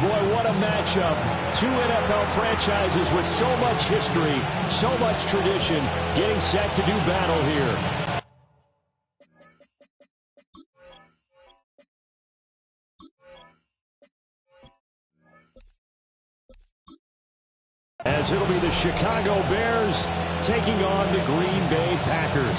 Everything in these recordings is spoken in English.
Boy, what a matchup. Two NFL franchises with so much history, so much tradition, getting set to do battle here. As it'll be the Chicago Bears taking on the Green Bay Packers.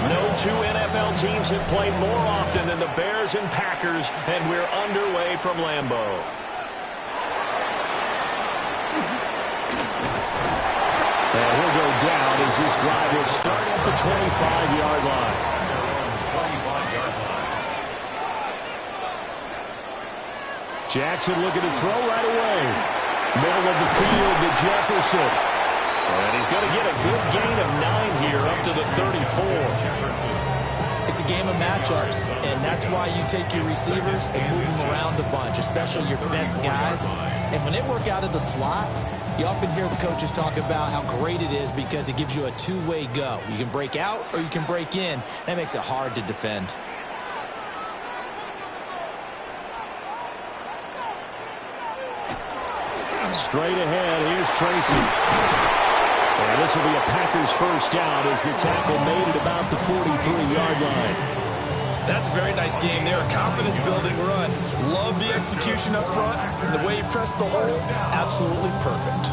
No two NFL teams have played more often than the Bears and Packers, and we're underway from Lambeau. And he'll go down as this drive will start at the 25-yard line. Jackson looking to throw right away. Middle of the field to Jefferson. And he's going to get a good gain of 9 here up to the 34. It's a game of matchups, and that's why you take your receivers and move them around a bunch, especially your best guys. And when they work out of the slot, you often hear the coaches talk about how great it is because it gives you a two-way go. You can break out or you can break in. That makes it hard to defend. Straight ahead, here's Tracy. And this will be a Packers first down as the tackle made it about the 43-yard line. That's a very nice game there. A confidence-building run. Love the execution up front. And the way he pressed the hole, absolutely perfect.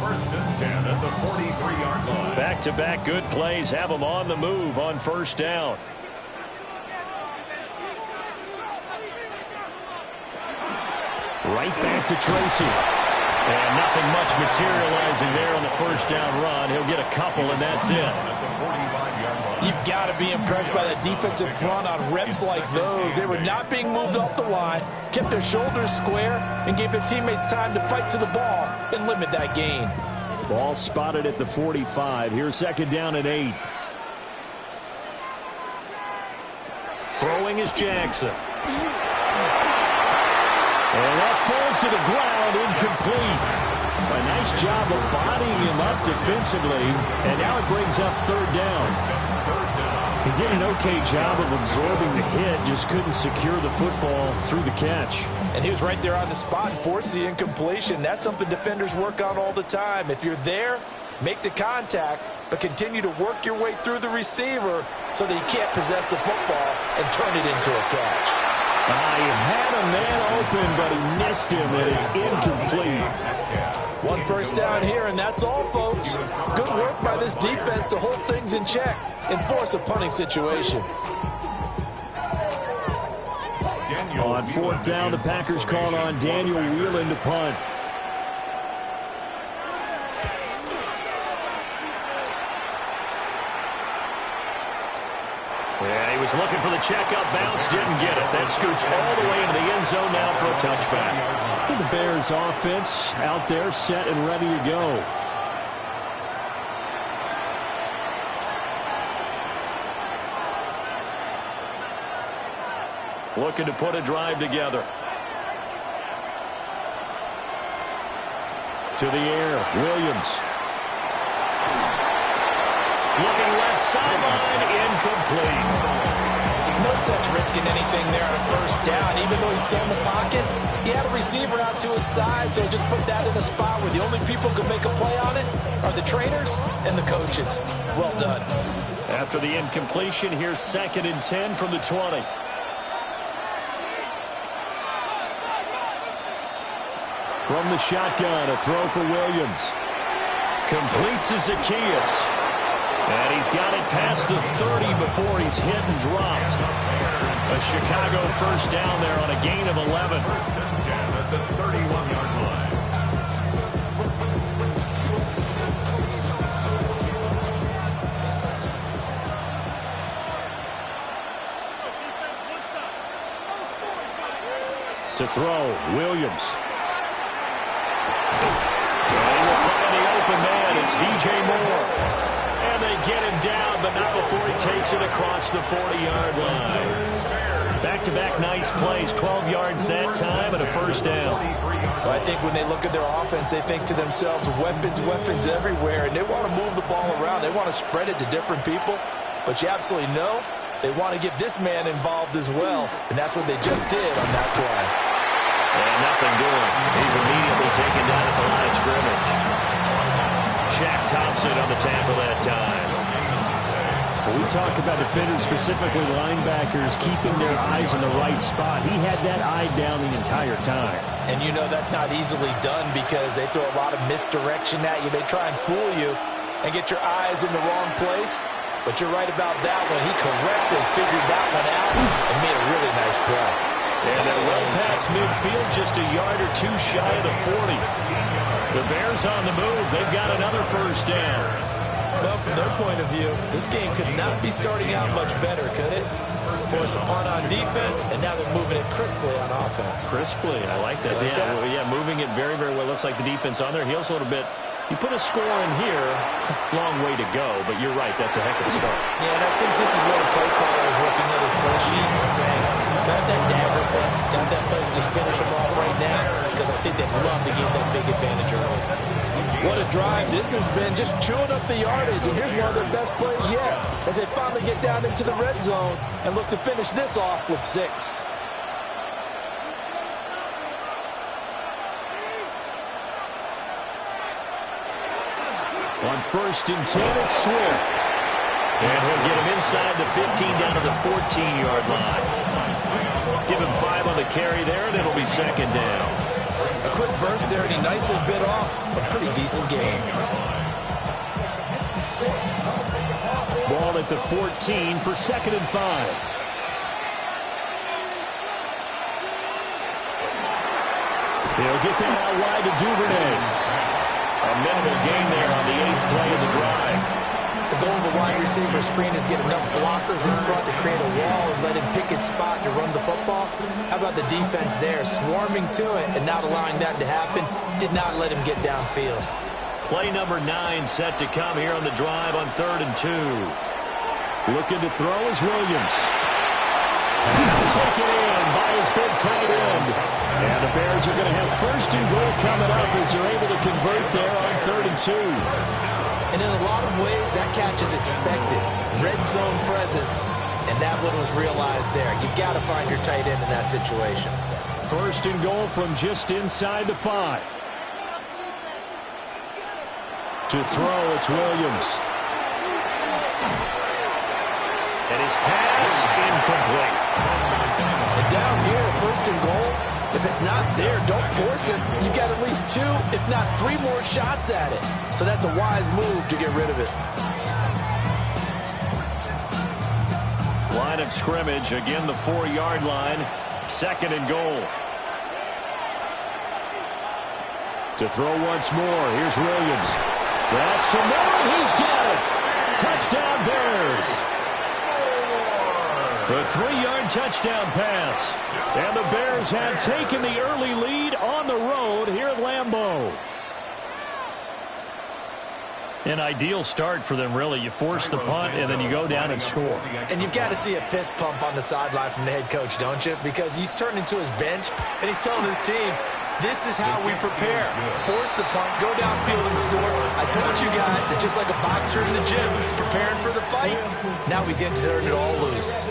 First and 10 at the 43-yard line. Back-to-back good plays have them on the move on first down. Right back to Tracy. And nothing much materializing there on the first down run. He'll get a couple, and that's it. You've got to be impressed by the defensive front on reps like those. They were not being moved off the line, kept their shoulders square, and gave their teammates time to fight to the ball and limit that gain. Ball spotted at the 45. Here's second down and 8. Throwing is Jackson. And that falls to the ground, incomplete. A nice job of bodying him up defensively, and now it brings up third down. He did an okay job of absorbing the hit, just couldn't secure the football through the catch. And he was right there on the spot and forced the incompletion. That's something defenders work on all the time. If you're there, make the contact, but continue to work your way through the receiver so that he can't possess the football and turn it into a catch. He had a man open, but he missed him, and it's incomplete. One first down here, and that's all, folks. Good work by this defense to hold things in check and force a punting situation. On fourth down, the Packers called on Daniel Whelan to punt. Yeah, he was looking for the checkup bounce, didn't get it. That scoots all the way into the end zone now for a touchback. The Bears offense out there set and ready to go. Looking to put a drive together. To the air, Williams. Looking left sideline, incomplete. No sense risking anything there on a first down. Even though he's still in the pocket, he had a receiver out to his side, so just put that in a spot where the only people who can make a play on it are the trainers and the coaches. Well done. After the incompletion, here's second and 10 from the 20. From the shotgun, a throw for Williams. Complete to Zacchaeus. And he's got it past the 30 before he's hit and dropped. A Chicago first down there on a gain of 11. First and 10 at the 31-yard line. To throw, Williams. And he will find the open man. It's DJ Moore. And they get him down, but not before he takes it across the 40-yard line. Back-to-back nice plays, 12 yards that time, and a first down. Well, I think when they look at their offense, they think to themselves, weapons, weapons everywhere, and they want to move the ball around. They want to spread it to different people, but you absolutely know They want to get this man involved as well, and that's what they just did on that play. And nothing doing. He's immediately taken down at the line of scrimmage. Shaq Thompson on the tackle that time. When we talk about defenders, specifically linebackers, keeping their eyes in the right spot, he had that eye down the entire time. And you know that's not easily done because they throw a lot of misdirection at you. They try and fool you and get your eyes in the wrong place. But you're right about that one. He correctly figured that one out and made a really nice play. And they're well past midfield, just a yard or two shy of the 40. The Bears on the move. They've got another first down. Well, from their point of view, this game could not be starting out much better, could it? Force a punt on defense, and now they're moving it crisply on offense. Crisply, I like that. Yeah, moving it very, very well. Looks like the defense on their heels a little bit. You put a score in here, long way to go, but you're right, that's a heck of a start. Yeah, and I think this is where the play caller is looking at his play sheet and saying, got that dagger play, got that play to just finish them off right now, because I think they'd love to gain that big advantage early. What a drive this has been, just chewing up the yardage, and here's one of their best plays yet, as they finally get down into the red zone and look to finish this off with 6. On 1st and 10, it's Swift. And he'll get him inside the 15 down to the 14-yard line. Give him 5 on the carry there, and it'll be 2nd down. A quick burst there, and he nicely bit off a pretty decent gain. Ball at the 14 for 2nd and 5. He'll get that out wide to Duvernay. A minimal gain there on the 8th play of the drive. The goal of a wide receiver screen is get enough blockers in front to create a wall and let him pick his spot to run the football. How about the defense there, swarming to it and not allowing that to happen? Did not let him get downfield. Play number 9 set to come here on the drive on 3rd and 2. Looking to throw is Williams. He's taken in by his big tight end. And the Bears are going to have 1st and goal coming up as they're able to convert there on 3rd and 2. And in a lot of ways, that catch is expected. Red zone presence, and that one was realized there. You've got to find your tight end in that situation. 1st and goal from just inside the 5. To throw, it's Williams. And his pass incomplete. And down here, 1st and goal, if it's not there, don't force it. You've got at least 2, if not 3 more shots at it. So that's a wise move to get rid of it. Line of scrimmage, again the 4-yard line. 2nd and goal. To throw once more, here's Williams. That's to Moore, he's got it. Touchdown Bears. A 3-yard touchdown pass. And the Bears have taken the early lead on the road here at Lambeau. An ideal start for them, really. You force the punt, and then you go down and score. And you've got to see a fist pump on the sideline from the head coach, don't you? Because he's turned into his bench, and he's telling his team, this is how we prepare. Force the punt, go downfield and score. I told you guys, it's just like a boxer in the gym, preparing for the fight. Now we can turn it all loose.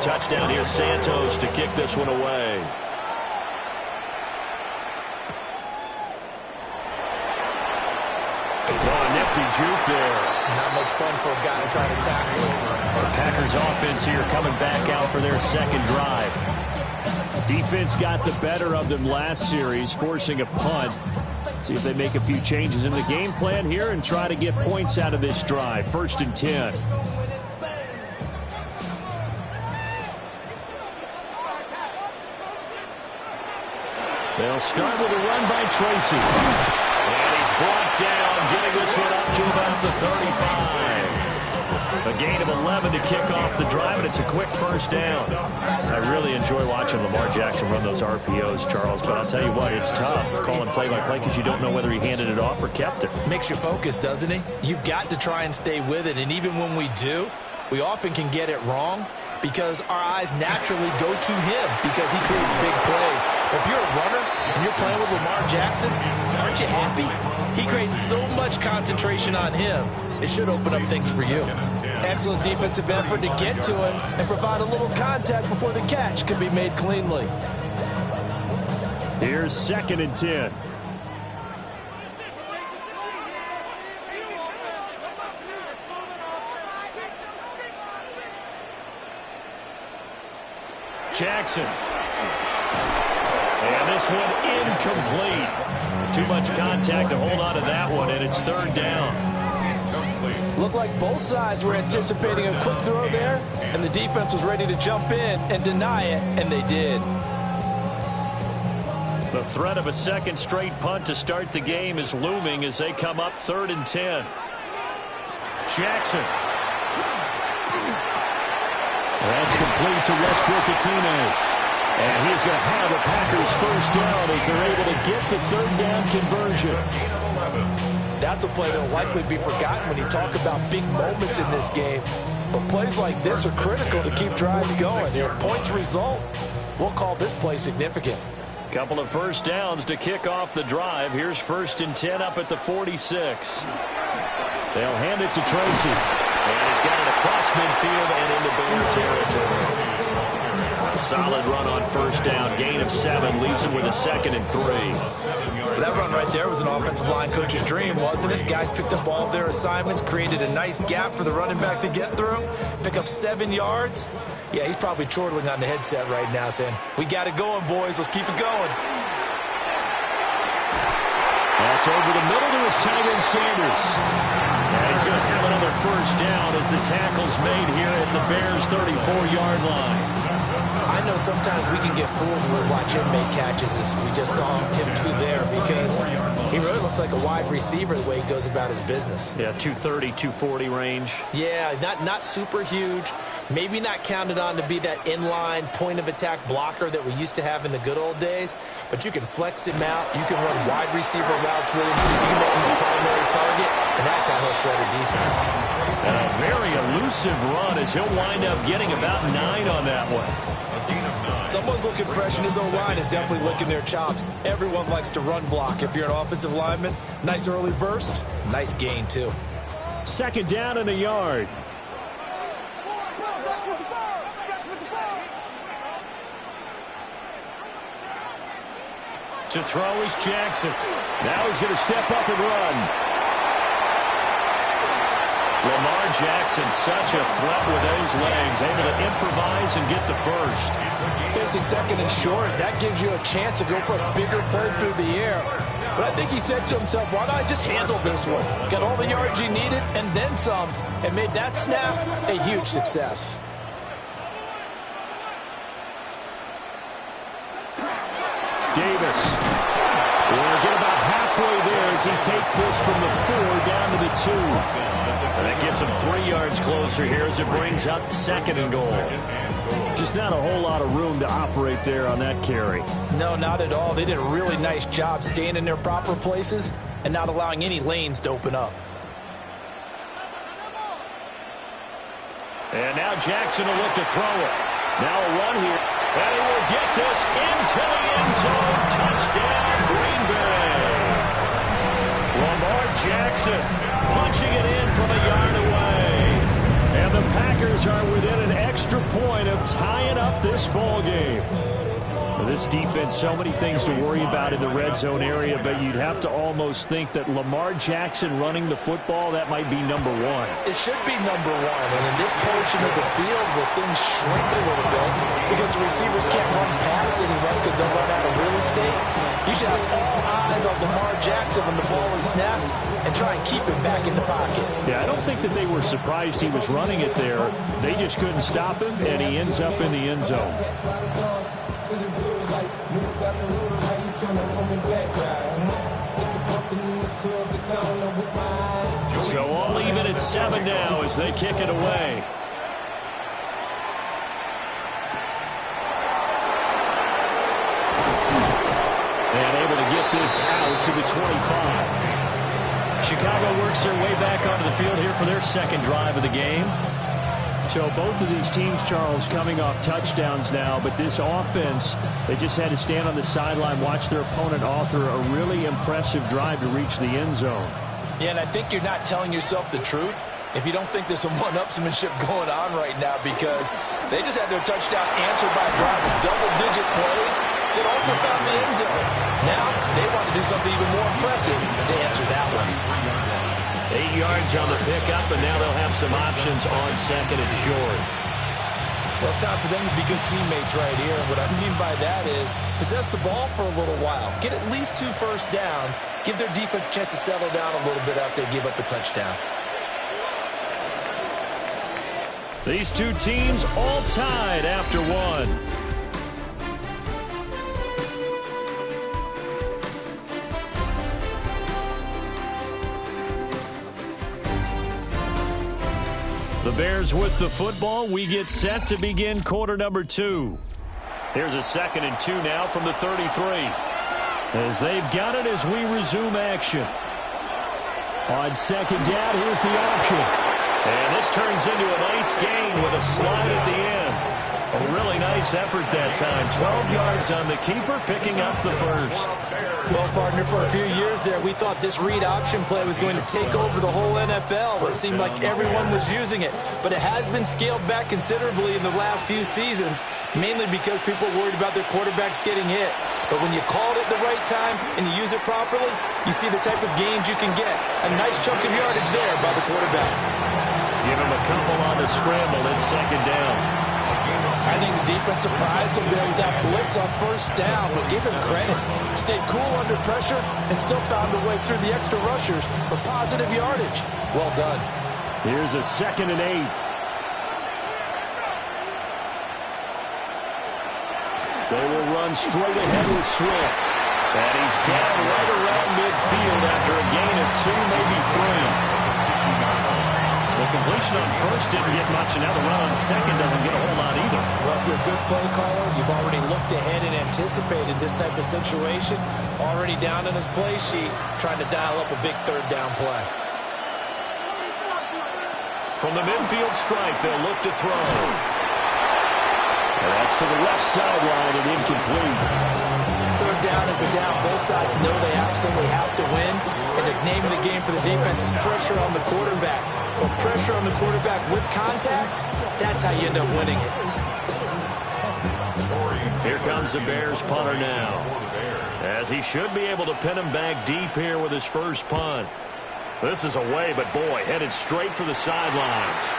Touchdown here, Santos to kick this one away. Oh, a nifty juke there. Not much fun for a guy trying to tackle him. The Packers offense here coming back out for their 2nd drive. Defense got the better of them last series, forcing a punt. See if they make a few changes in the game plan here and try to get points out of this drive. 1st and 10. They'll start with a run by Tracy. And he's brought down, getting this one up to about the 35. A gain of 11 to kick off the drive, and it's a quick first down. I really enjoy watching Lamar Jackson run those RPOs, Charles, but I'll tell you what, it's tough calling play-by-play because you don't know whether he handed it off or kept it. Makes you focus, doesn't he? You've got to try and stay with it, and even when we do, we often can get it wrong because our eyes naturally go to him because he creates big plays. But if you're a runner and you're playing with Lamar Jackson, aren't you happy? He creates so much concentration on him. It should open up things for you. Excellent defensive effort to get to him and provide a little contact before the catch can be made cleanly. Here's 2nd and 10. Jackson. And this one incomplete. Too much contact to hold on to that one, and it's 3rd down. Looked like both sides were anticipating a quick throw there, and the defense was ready to jump in and deny it, and they did. The threat of a second straight punt to start the game is looming as they come up 3rd and 10. Jackson. That's complete to Westbrook-Ikhine. And he's going to have the Packers first down as they're able to get the 3rd down conversion. That's a play that will likely be forgotten when you talk about big moments in this game. But plays like this are critical to keep drives going. If points result, we'll call this play significant. Couple of first downs to kick off the drive. Here's 1st and 10 up at the 46. They'll hand it to Tracy. And he's got it across midfield and into Bear territory. A solid run on first down. Gain of 7 leaves him with a 2nd and 3. That run right there was an offensive line coach's dream, wasn't it? Guys picked up all of their assignments, created a nice gap for the running back to get through, pick up 7 yards. Yeah, he's probably chortling on the headset right now saying, we got it going, boys. Let's keep it going. That's over the middle to his tight end, Sanders. And he's going to have another first down as the tackle's made here at the Bears' 34-yard line. I know sometimes we can get fooled when we watch him make catches as we just saw him do there because he really looks like a wide receiver the way he goes about his business. Yeah, 230, 240 range. Yeah, not super huge. Maybe not counted on to be that inline point-of-attack blocker that we used to have in the good old days, but you can flex him out. You can run wide receiver routes with him. You can make him a primary target, and that's how he'll shred a defense. And a very elusive run as he'll wind up getting about 9 on that one. Someone's looking fresh, and his O-line is definitely licking their chops. Everyone likes to run block. If you're an offensive lineman, nice early burst, nice gain, too. 2nd down and a yard. To throw is Jackson. Now he's going to step up and run. Lamar Jackson, such a threat with those legs, able to improvise and get the first. Facing 2nd and short, that gives you a chance to go for a bigger play through the air. But I think he said to himself, why don't I just handle this one? Got all the yards he needed and then some, and made that snap a huge success. Davis. We'll get about halfway there as he takes this from the 4 down to the 2. And that gets him 3 yards closer here as it brings up 2nd and goal. Just not a whole lot of room to operate there on that carry. No, not at all. They did a really nice job staying in their proper places and not allowing any lanes to open up. And now Jackson will look to throw it. Now a run here. And he will get this into the end zone. Touchdown, Green Bay. Lamar Jackson punching it in from a yard away. And the Packers are within an extra point of tying up this ball game. This defense, so many things to worry about in the red zone area, but you'd have to almost think that Lamar Jackson running the football, that might be number 1. It should be number 1, and in this portion of the field where things shrink a little bit because the receivers can't run past anyone because they'll run out of real estate, you should have all eyes on Lamar Jackson when the ball is snapped and try and keep him back in the pocket. Yeah, I don't think that they were surprised he was running it there. They just couldn't stop him, and he ends up in the end zone. So all even at 7 now as they kick it away. And able to get this out to the 25. Chicago works their way back onto the field here for their second drive of the game. So both of these teams, Charles, coming off touchdowns now, but this offense, they just had to stand on the sideline, watch their opponent author a really impressive drive to reach the end zone. Yeah, and I think you're not telling yourself the truth if you don't think there's some one-upsmanship going on right now, because they just had their touchdown answered by a drive with double-digit plays that also found the end zone. Now they want to do something even more impressive to answer that one. 8 yards on the pickup, and now they'll have some options on second and short. Well, it's time for them to be good teammates right here. And what I mean by that is possess the ball for a little while. Get at least 2 first downs. Give their defense a chance to settle down a little bit after they give up a touchdown. These two teams all tied after one. The Bears with the football. We get set to begin quarter number 2. Here's a 2nd and 2 now from the 33. As they've got it as we resume action. On second down, here's the option. And this turns into a nice gain with a slide at the end. A really nice effort that time. 12 yards on the keeper, picking up the first. Well, partner, for a few years there, we thought this read option play was going to take over the whole NFL. It seemed like everyone was using it. But it has been scaled back considerably in the last few seasons, mainly because people are worried about their quarterbacks getting hit. But when you called it the right time and you use it properly, you see the type of gains you can get. A nice chunk of yardage there by the quarterback. Give him a couple on the scramble. It's second down. I think the defense surprised him there with that blitz on first down, but give him credit. Stayed cool under pressure and still found a way through the extra rushers for positive yardage. Well done. Here's a 2nd and 8. They will run straight ahead with Swift. And he's down right around midfield after a gain of 2, maybe 3. The completion on first didn't get much, and now the run on second doesn't get a whole lot either. Well, if you're a good play caller, you've already looked ahead and anticipated this type of situation. Already down in his play sheet, trying to dial up a big third down play. From the midfield stripe, they'll look to throw. And that's to the left sideline and incomplete. Third down is the down. Both sides know they absolutely have to win. And the name of the game for the defense is pressure on the quarterback. But pressure on the quarterback with contact, that's how you end up winning it. Here comes the Bears punter now, as he should be able to pin him back deep here with his first punt. This is away, but boy, headed straight for the sidelines.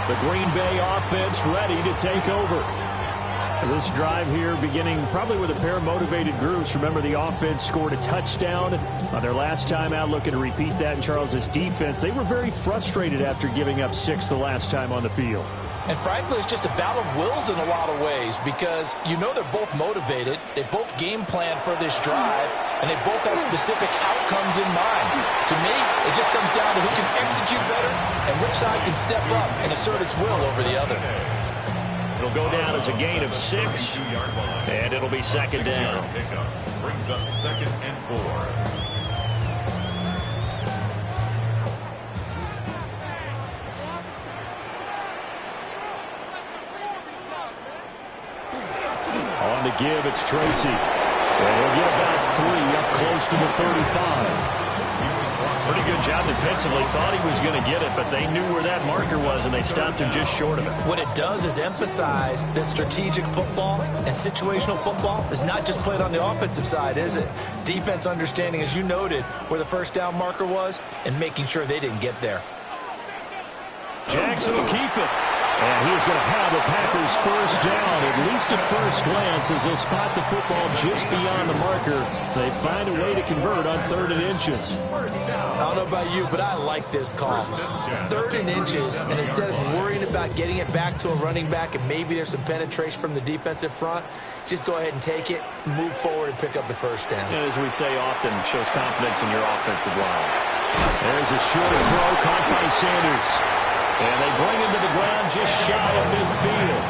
The Green Bay offense ready to take over. This drive here beginning probably with a pair of motivated groups. Remember, the offense scored a touchdown on their last time out, looking to repeat that in Charles's defense. They were very frustrated after giving up 6 the last time on the field. And frankly, it's just a battle of wills in a lot of ways, because you know they're both motivated. They both game plan for this drive, and they both have specific outcomes in mind. To me, it just comes down to who can execute better and which side can step up and assert its will over the other. It'll go down as a gain of 6, and it'll be second down. Brings up 2nd and 4. On the give, it's Tracy. And he'll get about 3 up close to the 35. Pretty good job defensively. Thought he was going to get it, but they knew where that marker was, and they stopped him just short of it. What it does is emphasize that strategic football and situational football is not just played on the offensive side, is it? Defense understanding, as you noted, where the first down marker was and making sure they didn't get there. Jackson will keep it. And he's going to have the Packers first down, at least at first glance, as they'll spot the football just beyond the marker. They find a way to convert on 3rd and inches. I don't know about you, but I like this call. 3rd and inches, and instead of worrying about getting it back to a running back and maybe there's some penetration from the defensive front, just go ahead and take it, move forward, and pick up the first down. And as we say often, shows confidence in your offensive line. There's a short throw caught by Sanders. And they bring him to the ground just shy of midfield.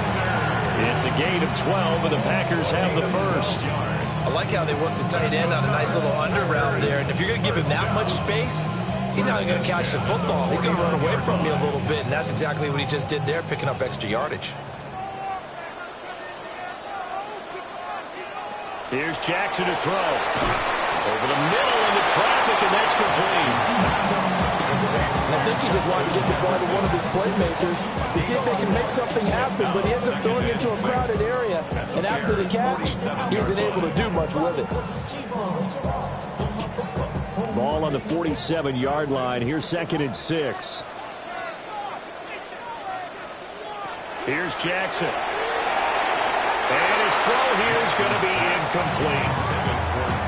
It's a gain of 12, and the Packers have the first. I like how they work the tight end on a nice little under route there. And if you're going to give him that much space, he's not going to catch the football. He's going to run away from you a little bit, and that's exactly what he just did there, picking up extra yardage. Here's Jackson to throw. Over the middle into traffic, and that's complete. I think he just wanted to get the ball to one of his playmakers to see if they can make something happen, but he ends up throwing into a crowded area, and after the catch, he isn't able to do much with it. Ball on the 47-yard line. Here's 2nd and 6. Here's Jackson. And his throw here is going to be incomplete.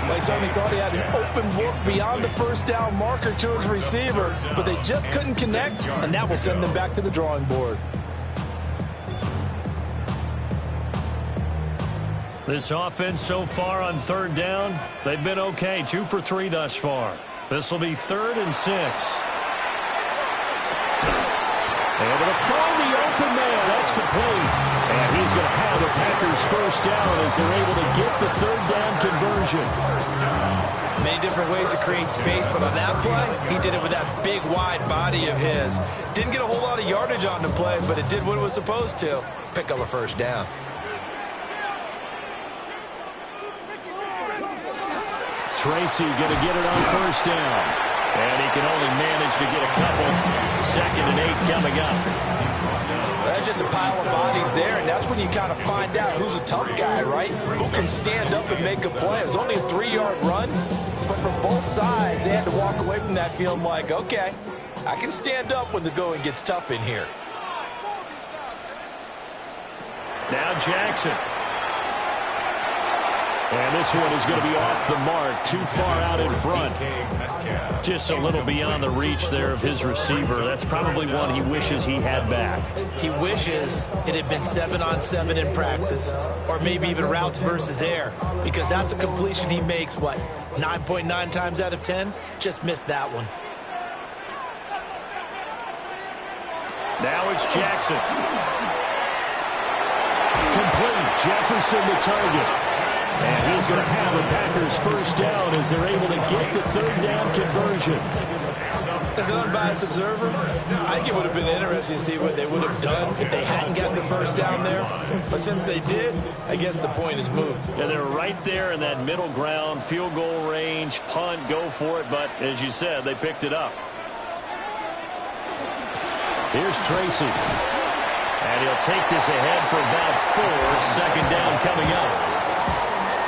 They certainly thought he had an open look beyond the first down marker to his receiver, but they just couldn't connect, and that will send them back to the drawing board. This offense so far on 3rd down, they've been okay. 2 for 3 thus far. This will be 3rd and 6. Able to find the open man. That's complete. And he's going to have the Packers first down as they're able to get the 3rd down conversion. Many different ways to create space, but on that play, he did it with that big, wide body of his. Didn't get a whole lot of yardage on the play, but it did what it was supposed to. Pick up a first down. Tracy going to get it on first down. And he can only manage to get a couple. 2nd and 8 coming up. That's just a pile of bodies there, and that's when you kind of find out who's a tough guy, right? Who can stand up and make a play. It was only a 3-yard run, but for both sides, they had to walk away from that feeling like, okay, I can stand up when the going gets tough in here. Now Jackson. And this one is going to be off the mark, too far out in front. Just a little beyond the reach there of his receiver. That's probably one he wishes he had back. He wishes it had been 7-on-7 in practice, or maybe even routes versus air, because that's a completion he makes, what, 9.9 times out of 10? Just missed that one. Now it's Jackson. Complete. Jefferson the target. And he's going to have the Packers first down as they're able to get the 3rd down conversion. As an unbiased observer, I think it would have been interesting to see what they would have done if they hadn't gotten the first down there. But since they did, I guess the point is moved. Yeah, they're right there in that middle ground, field goal range, punt, go for it. But as you said, they picked it up. Here's Tracy. And he'll take this ahead for about 4. 2nd down coming up.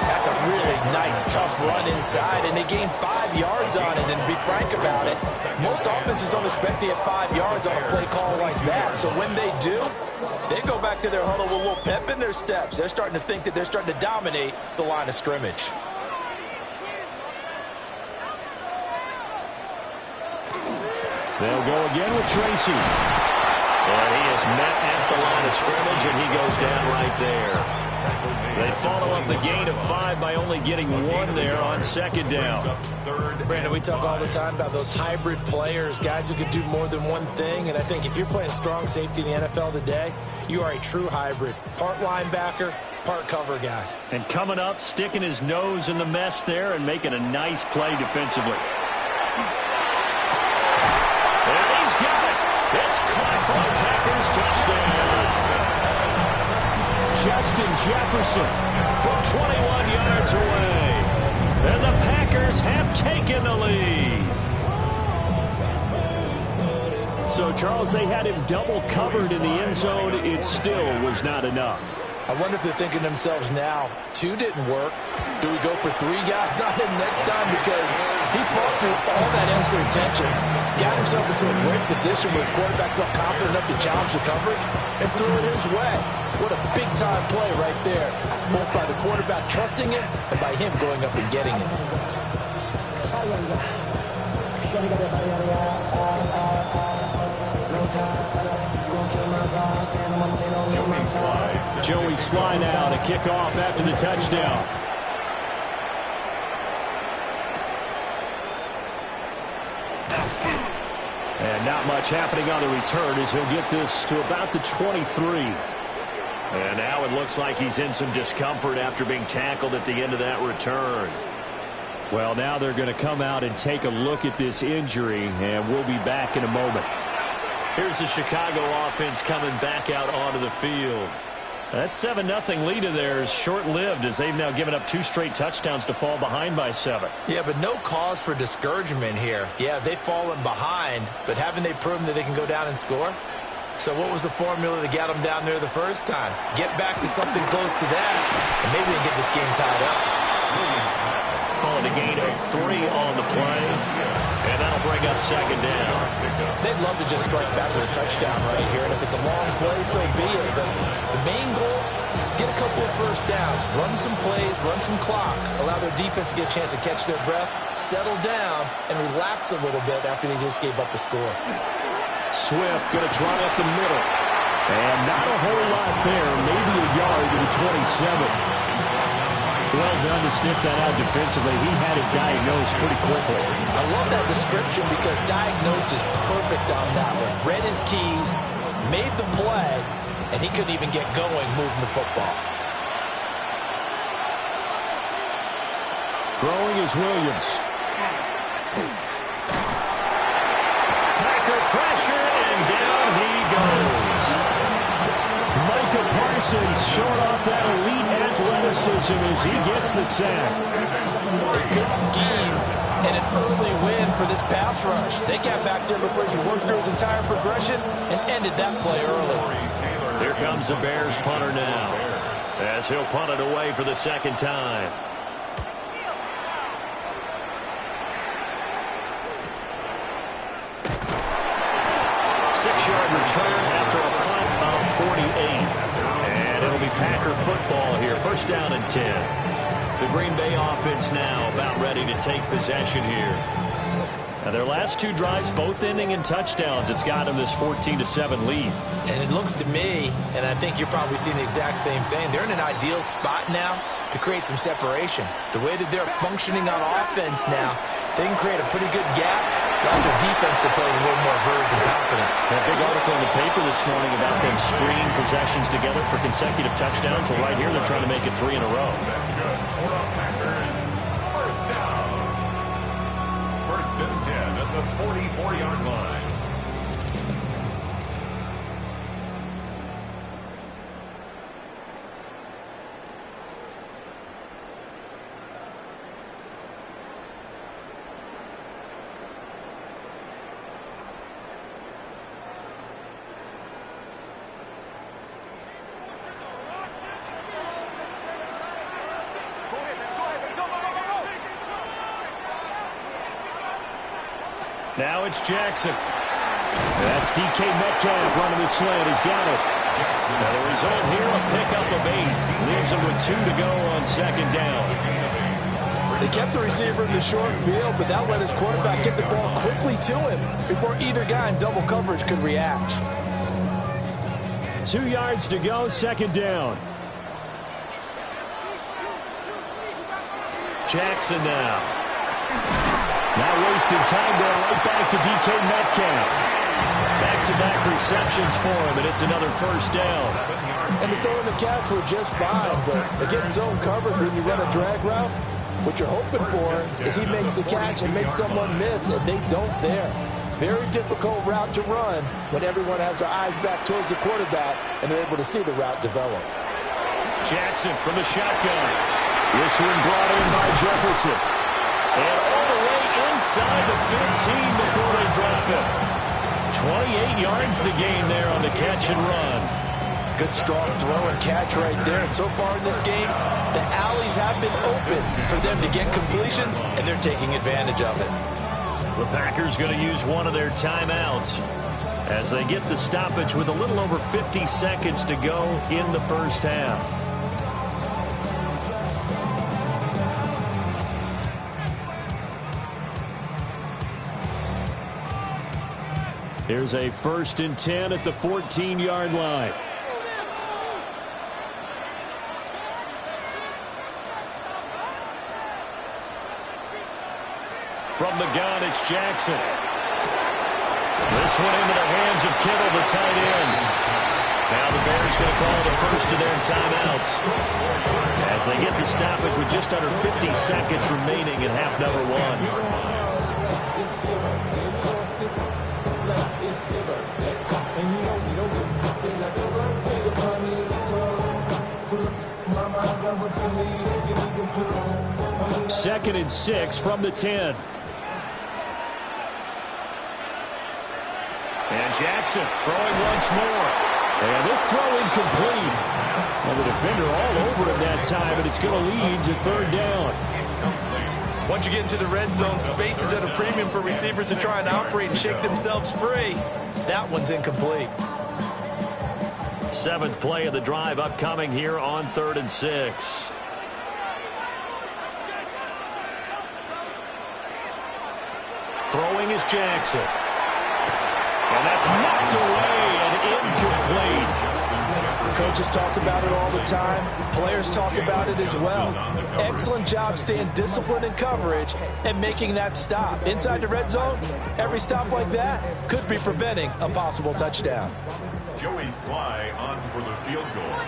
That's a really nice, tough run inside, and they gained 5 yards on it. And to be frank about it, most offenses don't expect to get 5 yards on a play call like that. So when they do, they go back to their huddle with a little pep in their steps. They're starting to think that they're starting to dominate the line of scrimmage. They'll go again with Tracy. And he is met at the line of scrimmage, and he goes down right there. They follow up the gain of 5 by only getting 1 there on 2nd down. Brandon, we talk all the time about those hybrid players, guys who can do more than one thing. And I think if you're playing strong safety in the NFL today, you are a true hybrid. Part linebacker, part cover guy. And coming up, sticking his nose in the mess there and making a nice play defensively. And he's got it. It's caught for a Packers touchdown. Justin Jefferson from 21 yards away. And the Packers have taken the lead. So, Charles, they had him double covered in the end zone. It still was not enough. I wonder if they're thinking to themselves now, 2 didn't work. Do we go for 3 guys on him next time? Because he fought through all that extra attention, got himself into a great position where his quarterback felt confident enough to challenge the coverage and threw it his way. What a big-time play right there, both by the quarterback trusting it and by him going up and getting it. Joey Sly now to kick off after the touchdown. And not much happening on the return as he'll get this to about the 23. And now it looks like he's in some discomfort after being tackled at the end of that return. Well, now they're going to come out and take a look at this injury, and we'll be back in a moment. Here's the Chicago offense coming back out onto the field. That 7-0 lead of theirs short-lived as they've now given up 2 straight touchdowns to fall behind by 7. Yeah, but no cause for discouragement here. Yeah, they've fallen behind, but haven't they proven that they can go down and score? So what was the formula that got them down there the first time? Get back to something close to that, and maybe they get this game tied up. Calling a gain of 3 on the play, and that'll bring up second down. They'd love to just strike back with a touchdown right here, and if it's a long play, so be it. But the main goal, get a couple of first downs, run some plays, run some clock, allow their defense to get a chance to catch their breath, settle down, and relax a little bit after they just gave up a score. Swift going to try up the middle. And not a whole lot there, maybe a yard to the 27. Well done to sniff that out defensively. He had it diagnosed pretty quickly. I love that description because diagnosed is perfect on that one. Read his keys, made the play, and he couldn't even get going moving the football. Throwing is Williams. Packer pressure, and down he goes. Micah Parsons showing off that elite athleticism as he gets the sack. A good scheme and an early win for this pass rush. They got back there before he worked through his entire progression and ended that play early. Here comes the Bears punter now, as he'll punt it away for the second time. Six-yard return after a punt of 48. And it'll be Packer football here. First down and 10. The Green Bay offense now about ready to take possession here. Now their last 2 drives both ending in touchdowns. It's got them this 14-7 lead. And it looks to me, and I think you're probably seeing the exact same thing, they're in an ideal spot now to create some separation. The way that they're functioning on offense now, they can create a pretty good gap. Allows their defense to play with a little more verve and confidence. That big article in the paper this morning about them stringing possessions together for consecutive touchdowns. Well, right here, they're trying to make it 3 in a row. That's good. For the Packers, first down. First and 10 at the 44-yard line. Now it's Jackson. That's DK Metcalf running the slant. He's got it. Now the result here, a pickup of 8. Leaves him with 2 to go on second down. They kept the receiver in the short field, but that let his quarterback get the ball quickly to him before either guy in double coverage could react. 2 yards to go, second down. Jackson now. Not wasting time going right back to DK Metcalf. Back-to-back receptions for him, and it's another first down. And the throw and the catch were just fine, but again, zone coverage when you run a drag route, what you're hoping for is he makes the catch and makes someone miss, and they don't there. Very difficult route to run when everyone has their eyes back towards the quarterback and they're able to see the route develop. Jackson from the shotgun. This one brought in by Jefferson. And all the way inside the 15 before they drop it. 28 yards the gain there on the catch and run. Good strong throw and catch right there. And so far in this game, the alleys have been open for them to get completions, and they're taking advantage of it. The Packers going to use one of their timeouts as they get the stoppage with a little over 50 seconds to go in the first half. Here's a 1st and 10 at the 14-yard line. From the gun, it's Jackson. This one into the hands of Kittle, the tight end. Now the Bears going to call the first of their timeouts as they get the stoppage with just under 50 seconds remaining in half number one. Second and 6 from the 10. And Jackson throwing once more. And this throw incomplete. And the defender all over him that time, and it's going to lead to third down. Once you get into the red zone, space is at a premium for receivers to try and operate and shake themselves free. That one's incomplete. Seventh play of the drive upcoming here on 3rd and 6. Throwing is Jackson. And that's knocked away and incomplete. Coaches talk about it all the time. Players talk about it as well. Excellent job staying disciplined in coverage and making that stop. Inside the red zone, every stop like that could be preventing a possible touchdown. Joey Sly on for the field goal.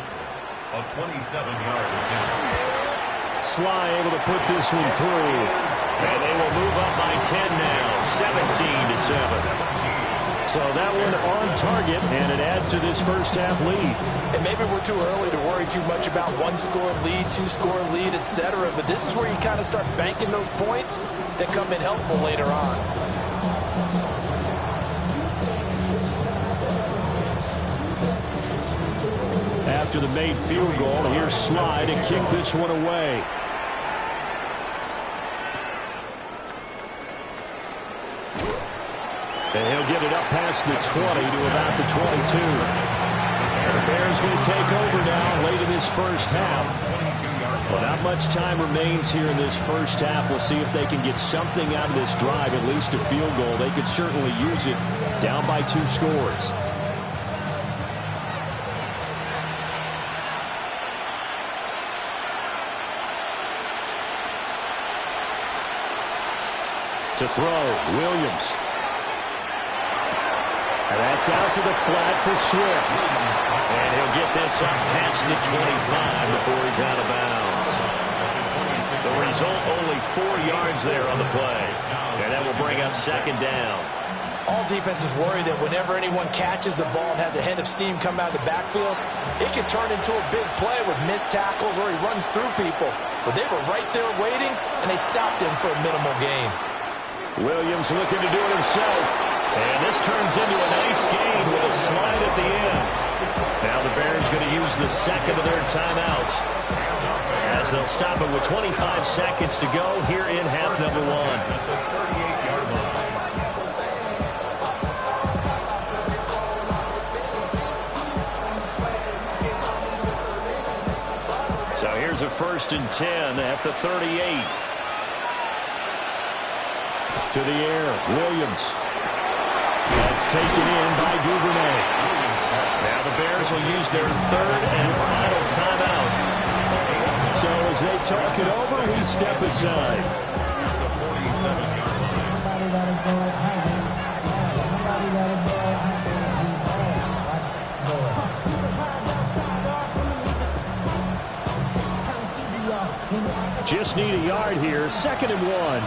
A 27-yard attempt. Sly able to put this one through. And they will move up by 10 now, 17-7. So that one on target, and it adds to this first half lead. And maybe we're too early to worry too much about one-score lead, two-score lead, etc. But this is where you kind of start banking those points that come in helpful later on. After the made field goal, here's Sly to kick this one away. And he'll get it up past the 20 to about the 22. And the Bears going to take over now late in this first half. Well, not much time remains here in this first half. We'll see if they can get something out of this drive, at least a field goal. They could certainly use it down by 2 scores. To throw, Williams. And that's out to the flat for Swift. And he'll get this up past the 25 before he's out of bounds. The result, only 4 yards there on the play. And that will bring up second down. All defenses worry that whenever anyone catches the ball and has a head of steam come out of the backfield, it can turn into a big play with missed tackles or he runs through people. But they were right there waiting, and they stopped him for a minimal gain. Williams looking to do it himself. And this turns into a nice gain with a slide at the end. Now the Bears going to use the second of their timeouts as they'll stop it with 25 seconds to go here in half number one. So here's a 1st and 10 at the 38. To the air, Williams. That's taken in by Duvernay. Now the Bears will use their 3rd and final timeout. So as they talk it over, we step aside. Just need a yard here. 2nd and 1.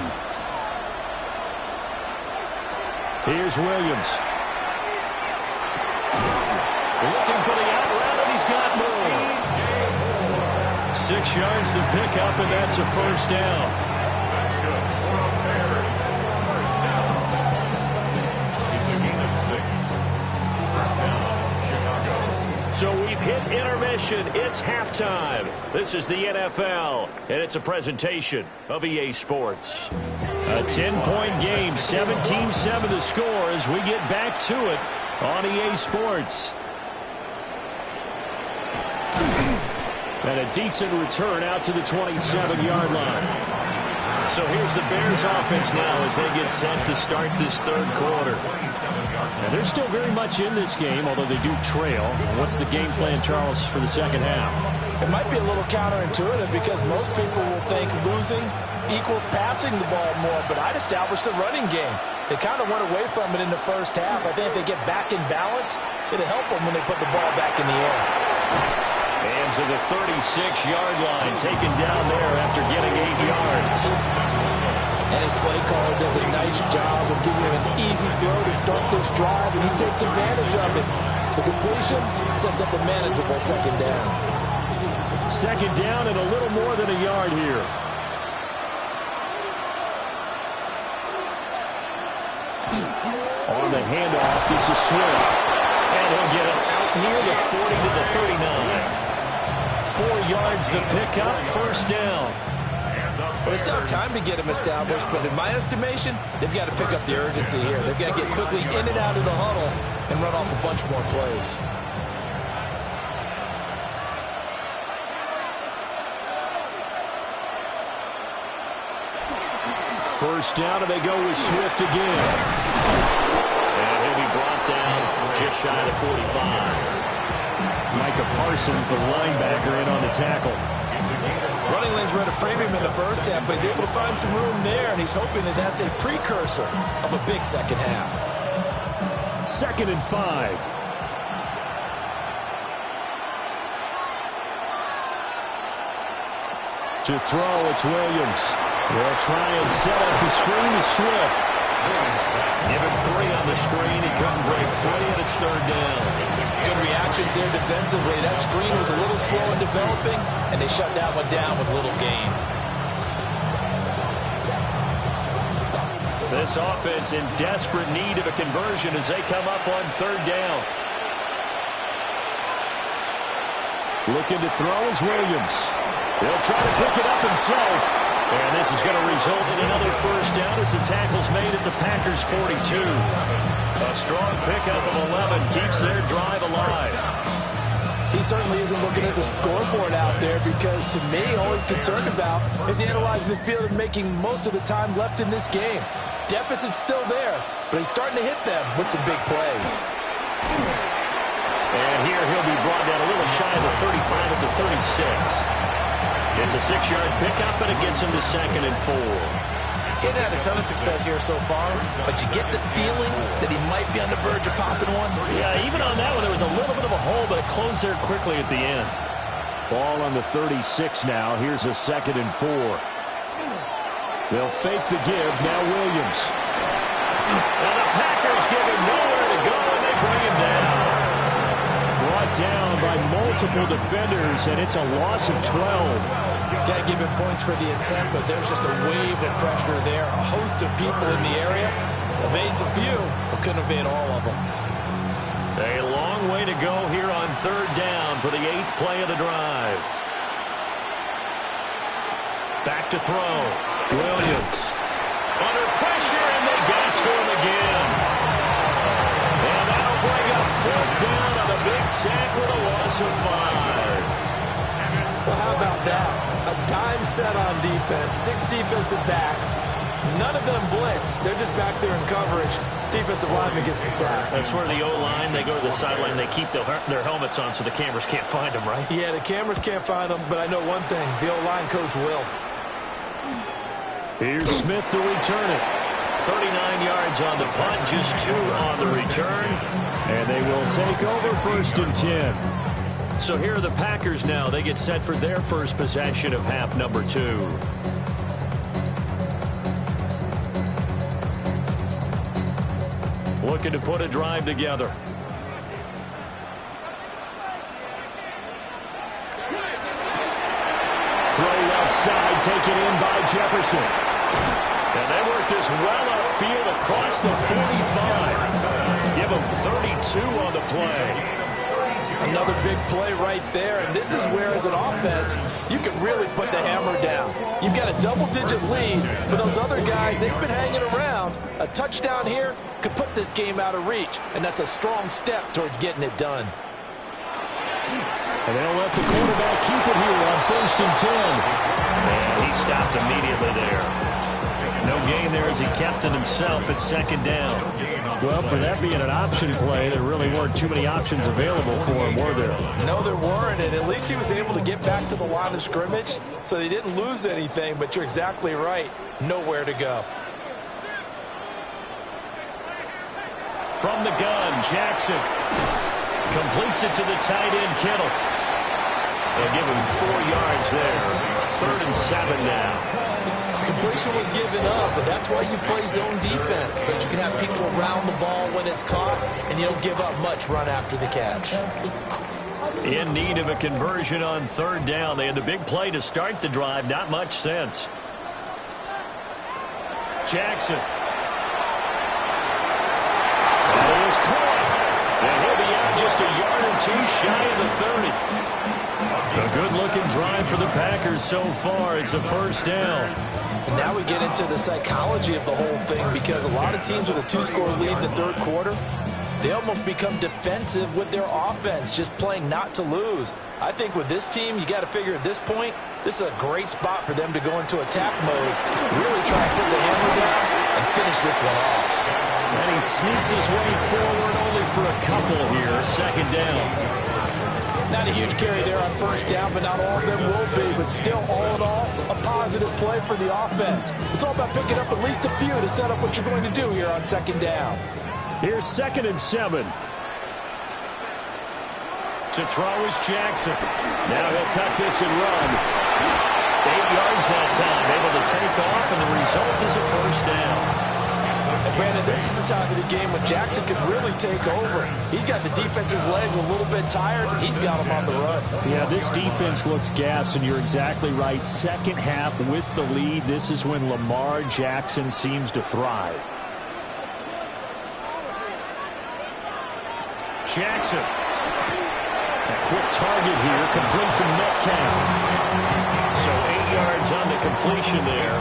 Here's Williams. Looking for the out route, and he's got more. 6 yards to pick up, and that's a first down. That's good. For the Bears, first down. It's a gain of 6. First down, Chicago. So we've hit intermission. It's halftime. This is the NFL, and it's a presentation of EA Sports. A 10-point game, 17-7 the score as we get back to it on EA Sports. And a decent return out to the 27-yard line. So here's the Bears offense now as they get set to start this 3rd quarter. And they're still very much in this game, although they do trail. What's the game plan, Charles, for the second half? It might be a little counterintuitive because most people will think losing equals passing the ball more, but I'd establish the running game. They kind of went away from it in the first half. I think if they get back in balance, it'll help them when they put the ball back in the air. And to the 36-yard line, taken down there after getting 8 yards. And his play caller does a nice job of giving him an easy throw to start this drive, and he takes advantage of it. The completion sets up a manageable second down. Second down and a little more than a yard here. On the handoff, this is Swift. And he'll get it out near the 40 to the 39. 4 yards the pickup, first down. Well, they still have time to get him established, but in my estimation, they've got to pick up the urgency here. They've got to get quickly in and out of the huddle and run off a bunch more plays. First down, and they go with Swift again. And he'll be brought down just shy of 45. Micah Parsons, the linebacker, in on the tackle. Running lanes were at a premium in the first half, but he's able to find some room there, and he's hoping that that's a precursor of a big second half. 2nd and 5. To throw, it's Williams. They'll try and set up the screen to Swift. Give him 3 on the screen. He couldn't break free, and it's third down. Good reactions there defensively. That screen was a little slow in developing, and they shut that one down with little gain. This offense in desperate need of a conversion as they come up on third down. Looking to throw is Williams. He'll try to pick it up himself. And this is going to result in another first down as the tackle's made at the Packers' 42. A strong pickup of 11 keeps their drive alive. He certainly isn't looking at the scoreboard out there because, to me, all he's concerned about is analyzing the field and making most of the time left in this game. Deficit's still there, but he's starting to hit them with some big plays. And here he'll be brought down a little shy of the 35 at the 36. It's a 6-yard pickup, and it gets him to 2nd and 4. He hasn't had a ton of success here so far, but you get the feeling that he might be on the verge of popping one. Yeah, even on that one, there was a little bit of a hole, but it closed there quickly at the end. Ball on the 36 now. Here's a 2nd and 4. They'll fake the give. Now Williams. And the Packers give him nowhere to go, and they bring him down. Brought down by multiple defenders, and it's a loss of 12. Got to give him points for the attempt, but there's just a wave of pressure there. A host of people in the area. Evades a few, but couldn't evade all of them. A long way to go here on third down for the 8th play of the drive. Back to throw. Williams. Under pressure, and they got to him again. And that'll bring up 4th down on a big sack with a loss of 5. Well, how about that? A dime set on defense, 6 defensive backs. None of them blitz. They're just back there in coverage. Defensive lineman gets the sack. That's where the O-line, they go to the sideline, they keep their helmets on so the cameras can't find them, right? Yeah, the cameras can't find them, but I know one thing. The O-line coach will. Here's Smith to return it. 39 yards on the punt, just 2 on the return. And they will take over 1st and 10. So here are the Packers now. They get set for their first possession of half number 2. Looking to put a drive together. Throw left side, taken in by Jefferson. And they work this well upfield across the 45. Give them 32 on the play. Another big play right there, and this is where, as an offense, you can really put the hammer down. You've got a double-digit lead, but those other guys, they've been hanging around. A touchdown here could put this game out of reach, and that's a strong step towards getting it done. And they'll let the quarterback keep it here on 1st and 10. And he stopped immediately there. No gain there as he kept it himself at second down. Well, for that being an option play, there really weren't too many options available for him, were there? No, there weren't, and at least he was able to get back to the line of scrimmage, so he didn't lose anything, but you're exactly right. Nowhere to go. From the gun, Jackson completes it to the tight end, Kittle. They'll give him 4 yards there. 3rd and 7 now. Completion was given up, but that's why you play zone defense, so that you can have people around the ball when it's caught, and you don't give up much run after the catch. In need of a conversion on 3rd down. They had the big play to start the drive. Not much sense. Jackson. That is caught. And he'll be out just a yard or 2 shy of the 30. A good-looking drive for the Packers so far. It's a 1st down. And now we get into the psychology of the whole thing, because a lot of teams with a 2-score lead in the 3rd quarter, they almost become defensive with their offense, just playing not to lose. I think with this team, you got to figure at this point, this is a great spot for them to go into attack mode, really try to put the hammer down and finish this one off. And he sneaks his way forward only for a couple here. 2nd down. Not a huge carry there on 1st down, but not all of them will be. But still, all in all, a positive play for the offense. It's all about picking up at least a few to set up what you're going to do here on 2nd down. Here's 2nd and 7. To throw is Jackson. Now he'll tuck this and run. 8 yards that time. Able to take off, and the result is a 1st down. And Brandon, this is the time of the game when Jackson could really take over. He's got the defense's legs a little bit tired. He's got them on the run. Yeah, this defense looks gassed, and you're exactly right. 2nd half with the lead. This is when Lamar Jackson seems to thrive. Jackson. A quick target here, complete to Metcalf. So 8 yards on the completion there.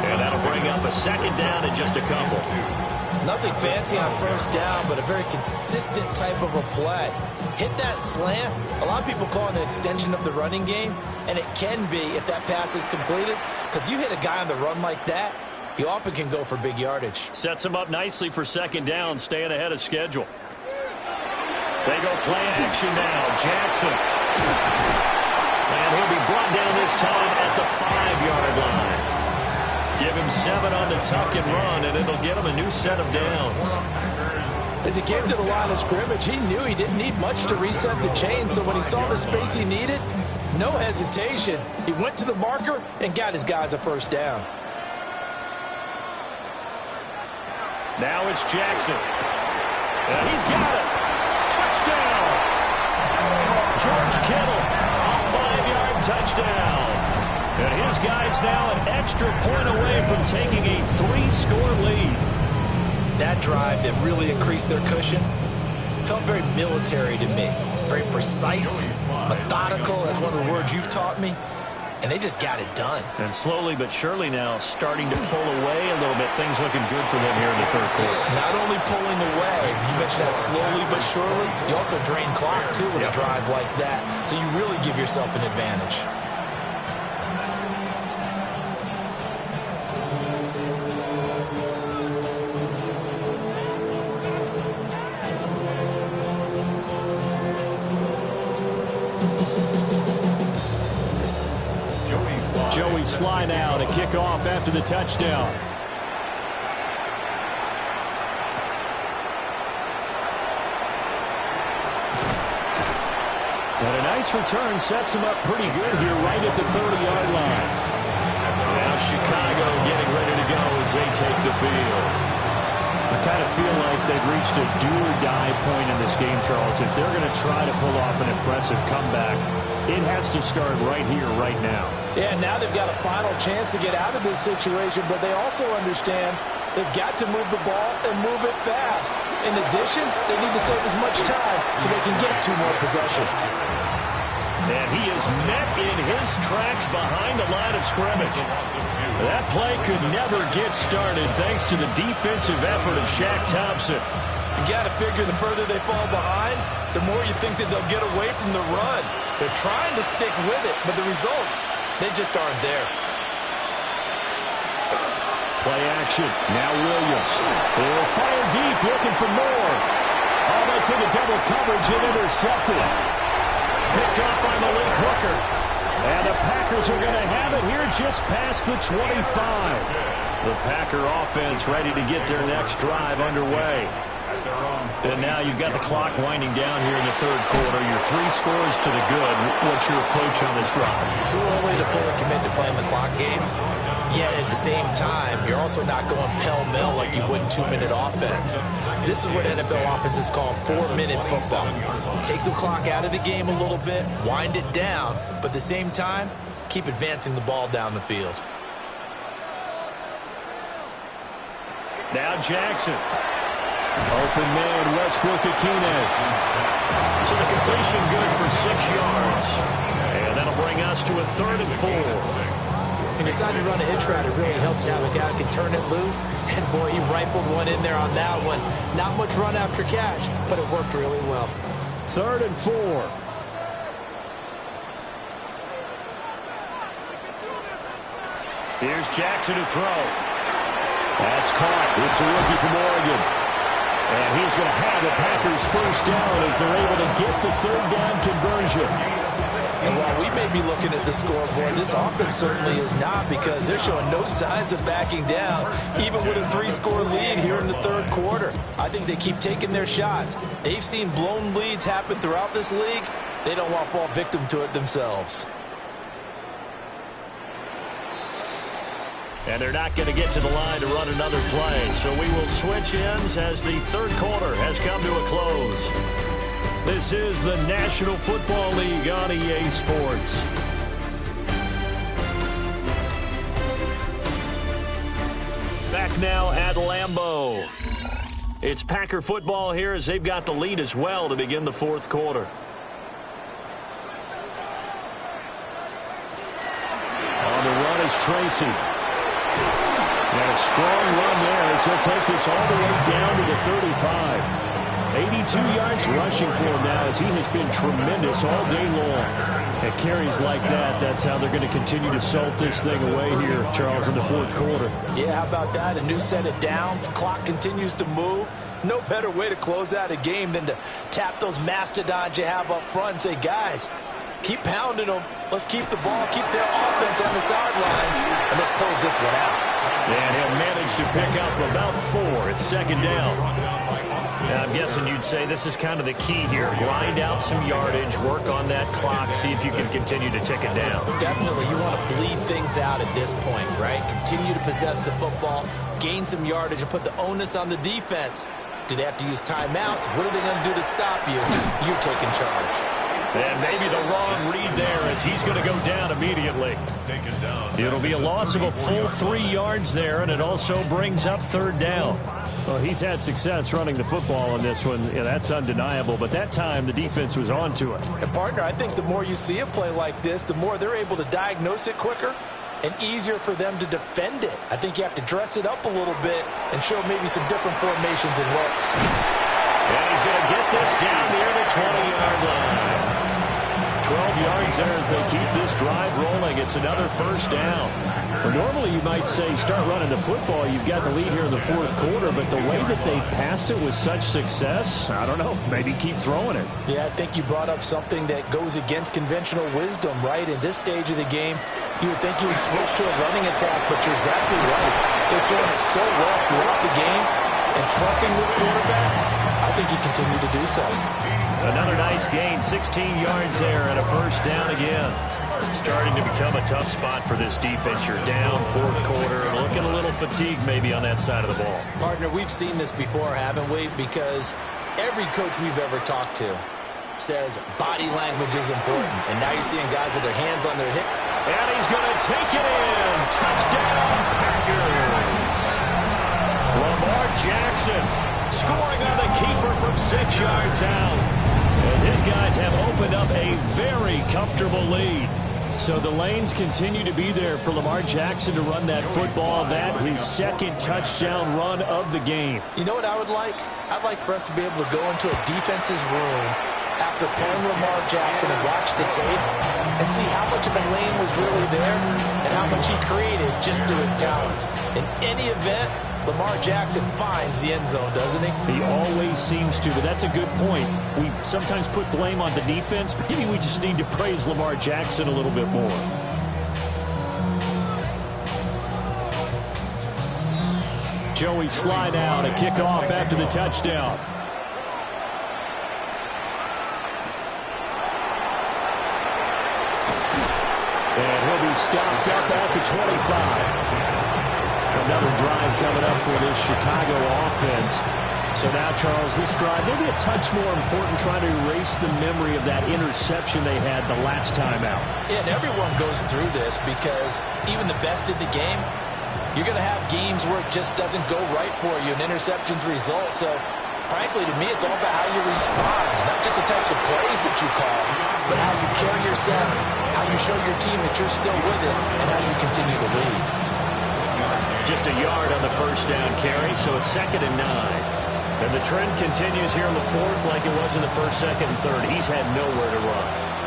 And that'll bring up a 2nd down in just a couple. Nothing fancy on 1st down, but a very consistent type of a play. Hit that slant. A lot of people call it an extension of the running game, and it can be if that pass is completed, because you hit a guy on the run like that, he often can go for big yardage. Sets him up nicely for 2nd down, staying ahead of schedule. They go play action now. Jackson. And he'll be brought down this time at the 5-yard line. Give him 7 on the tuck and run, and it'll get him a new set of downs. As he came to the line of scrimmage, he knew he didn't need much to reset the chain, so when he saw the space he needed, no hesitation. He went to the marker and got his guys a 1st down. Now it's Jackson. And he's got it. Touchdown! George Kittle, a 5-yard touchdown. And his guys now an extra point away from taking a 3-score lead. That drive that really increased their cushion felt very military to me. Very precise, methodical, that's one of the words you've taught me. And they just got it done. And slowly but surely now starting to pull away a little bit. Things looking good for them here in the 3rd quarter. Not only pulling away, you mentioned that slowly but surely, you also drain clock too with a drive like that. So you really give yourself an advantage. Joey Sly now to kick off after the touchdown. And a nice return sets him up pretty good here right at the 30-yard line. Now Chicago getting ready to go as they take the field. I kind of feel like they've reached a do-or-die point in this game, Charles. If they're going to try to pull off an impressive comeback, it has to start right here, right now. Yeah, now they've got a final chance to get out of this situation, but they also understand they've got to move the ball and move it fast. In addition, they need to save as much time so they can get 2 more possessions. And he is met in his tracks behind the line of scrimmage. That play could never get started thanks to the defensive effort of Shaq Thompson. You got to figure the further they fall behind, the more you think that they'll get away from the run. They're trying to stick with it, but the results, they just aren't there. Play action. Now Williams. He'll fire deep, looking for more. Oh, that's into double coverage and intercepted. Picked off by Malik Hooker. And the Packers are going to have it here just past the 25. The Packer offense ready to get their next drive underway. And now you've got the clock winding down here in the third quarter. Your 3 scores to the good. What's your approach on this drive? Too early to fully commit to playing the clock game. Yet at the same time, you're also not going pell-mell like you would in 2-minute offense. This is what NFL offenses call 4-minute football. Take the clock out of the game a little bit, wind it down, but at the same time, keep advancing the ball down the field. Now Jackson. Open man, Westbrook-Ikhine. So the completion good for 6 yards. And that'll bring us to a 3rd and 4. He decided to run a hitch route. It really helped to have a guy who can turn it loose. And, boy, he rifled one in there on that one. Not much run after catch, but it worked really well. 3rd and 4. Here's Jackson to throw. That's caught. It's a rookie from Oregon. And he's going to have the Packers first down as they're able to get the 3rd down conversion. And while we may be looking at the scoreboard, this offense certainly is not, because they're showing no signs of backing down, even with a 3-score lead here in the third quarter. I think they keep taking their shots. They've seen blown leads happen throughout this league. They don't want to fall victim to it themselves. And they're not going to get to the line to run another play. So we will switch ends as the third quarter has come to a close. This is the National Football League on EA Sports. Back now at Lambeau. It's Packer football here as they've got the lead as well to begin the fourth quarter. On the run is Tracy. And a strong run there as he'll take this all the way down to the 35. 82 yards rushing for him now as he has been tremendous all day long. At carries like that, that's how they're going to continue to salt this thing away here, Charles, in the fourth quarter. Yeah, how about that? A new set of downs. Clock continues to move. No better way to close out a game than to tap those mastodons you have up front and say, guys, keep pounding them. Let's keep the ball, keep their offense on the sidelines, and let's close this one out. And he'll manage to pick up about 4. It's 2nd down. Now, I'm guessing you'd say this is kind of the key here. Grind out some yardage, work on that clock, see if you can continue to tick it down. Definitely. You want to bleed things out at this point, right? Continue to possess the football, gain some yardage, and put the onus on the defense. Do they have to use timeouts? What are they going to do to stop you? You're taking charge. And maybe the wrong read there as he's going to go down immediately. It'll be a loss of a full 3 yards there, and it also brings up 3rd down. Well, he's had success running the football in this one. Yeah, that's undeniable. But that time, the defense was on to it. And, partner, I think the more you see a play like this, the more they're able to diagnose it quicker and easier for them to defend it. I think you have to dress it up a little bit and show maybe some different formations and looks. And he's going to get this down near the 20-yard line. 12 yards there as they keep this drive rolling. It's another first down. Well, normally you might say start running the football. You've got the lead here in the fourth quarter, but the way that they passed it with such success, I don't know, maybe keep throwing it. Yeah, I think you brought up something that goes against conventional wisdom, right? In this stage of the game, you would think you would switch to a running attack, but you're exactly right. They're throwing it so well throughout the game, and trusting this quarterback, I think he continued to do so. Another nice gain, 16 yards there, and a first down again. Starting to become a tough spot for this defense. You're down fourth quarter, looking a little fatigued maybe on that side of the ball. Partner, we've seen this before, haven't we? Because every coach we've ever talked to says body language is important. And now you're seeing guys with their hands on their hip. And he's going to take it in. Touchdown, Packers. Lamar Jackson scoring on the keeper from 6 yards out. As his guys have opened up a very comfortable lead. So the lanes continue to be there for Lamar Jackson to run that football. That his 2nd touchdown run of the game. You know what I would like? I'd like for us to be able to go into a defense's room after playing Lamar Jackson and watch the tape and see how much of a lane was really there and how much he created just through his talent. In any event, Lamar Jackson finds the end zone, doesn't he? He always seems to, but that's a good point. We sometimes put blame on the defense. Maybe we just need to praise Lamar Jackson a little bit more. Joey slide out, a kickoff after the touchdown. And he'll be stopped up at the 25. Another drive coming up for this Chicago offense. So now, Charles, this drive maybe a touch more important, trying to erase the memory of that interception they had the last time out. Yeah, and everyone goes through this because even the best in the game, you're going to have games where it just doesn't go right for you, and interceptions result. So, frankly, to me, it's all about how you respond, not just the types of plays that you call, but how you carry yourself, how you show your team that you're still with it, and how you continue to lead. Just a yard on the first down carry, so it's 2nd and 9. And the trend continues here in the fourth like it was in the first, second, and third. He's had nowhere to run.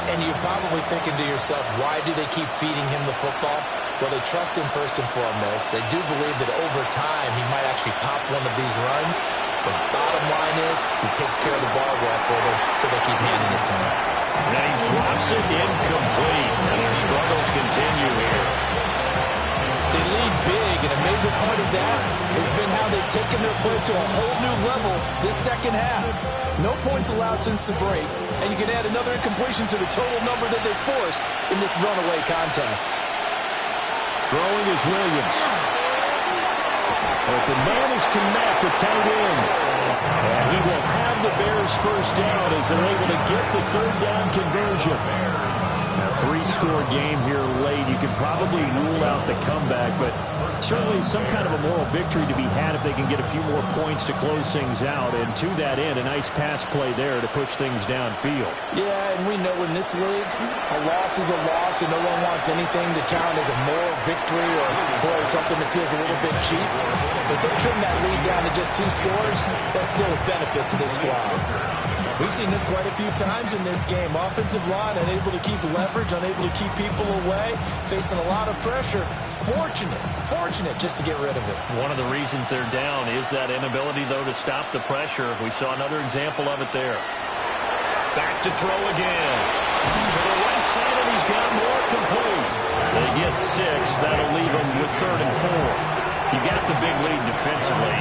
And you're probably thinking to yourself, why do they keep feeding him the football? Well, they trust him first and foremost. They do believe that over time he might actually pop one of these runs. The bottom line is he takes care of the ball well for them, so they keep handing it to him. And he drops it incomplete. And their struggles continue here. They lead big, and a major part of that has been how they've taken their play to a whole new level this second half. No points allowed since the break, and you can add another incompletion to the total number that they've forced in this runaway contest. Throwing is Williams. Open man is Kmet, the tight end. And he will have the Bears first down as they're able to get the third down conversion. A 3-score game here late. You can probably rule out the comeback, but certainly some kind of a moral victory to be had if they can get a few more points to close things out. And to that end, a nice pass play there to push things downfield. Yeah, and we know in this league, a loss is a loss, and no one wants anything to count as a moral victory or, boy, something that feels a little bit cheap. If they trim that lead down to just 2 scores, that's still a benefit to this squad. We've seen this quite a few times in this game. Offensive line unable to keep leverage, unable to keep people away, facing a lot of pressure. Fortunate just to get rid of it. One of the reasons they're down is that inability, though, to stop the pressure. We saw another example of it there. Back to throw again. To the right side, and he's got more complete. They get 6. That'll leave them with 3rd and 4. You got the big lead defensively.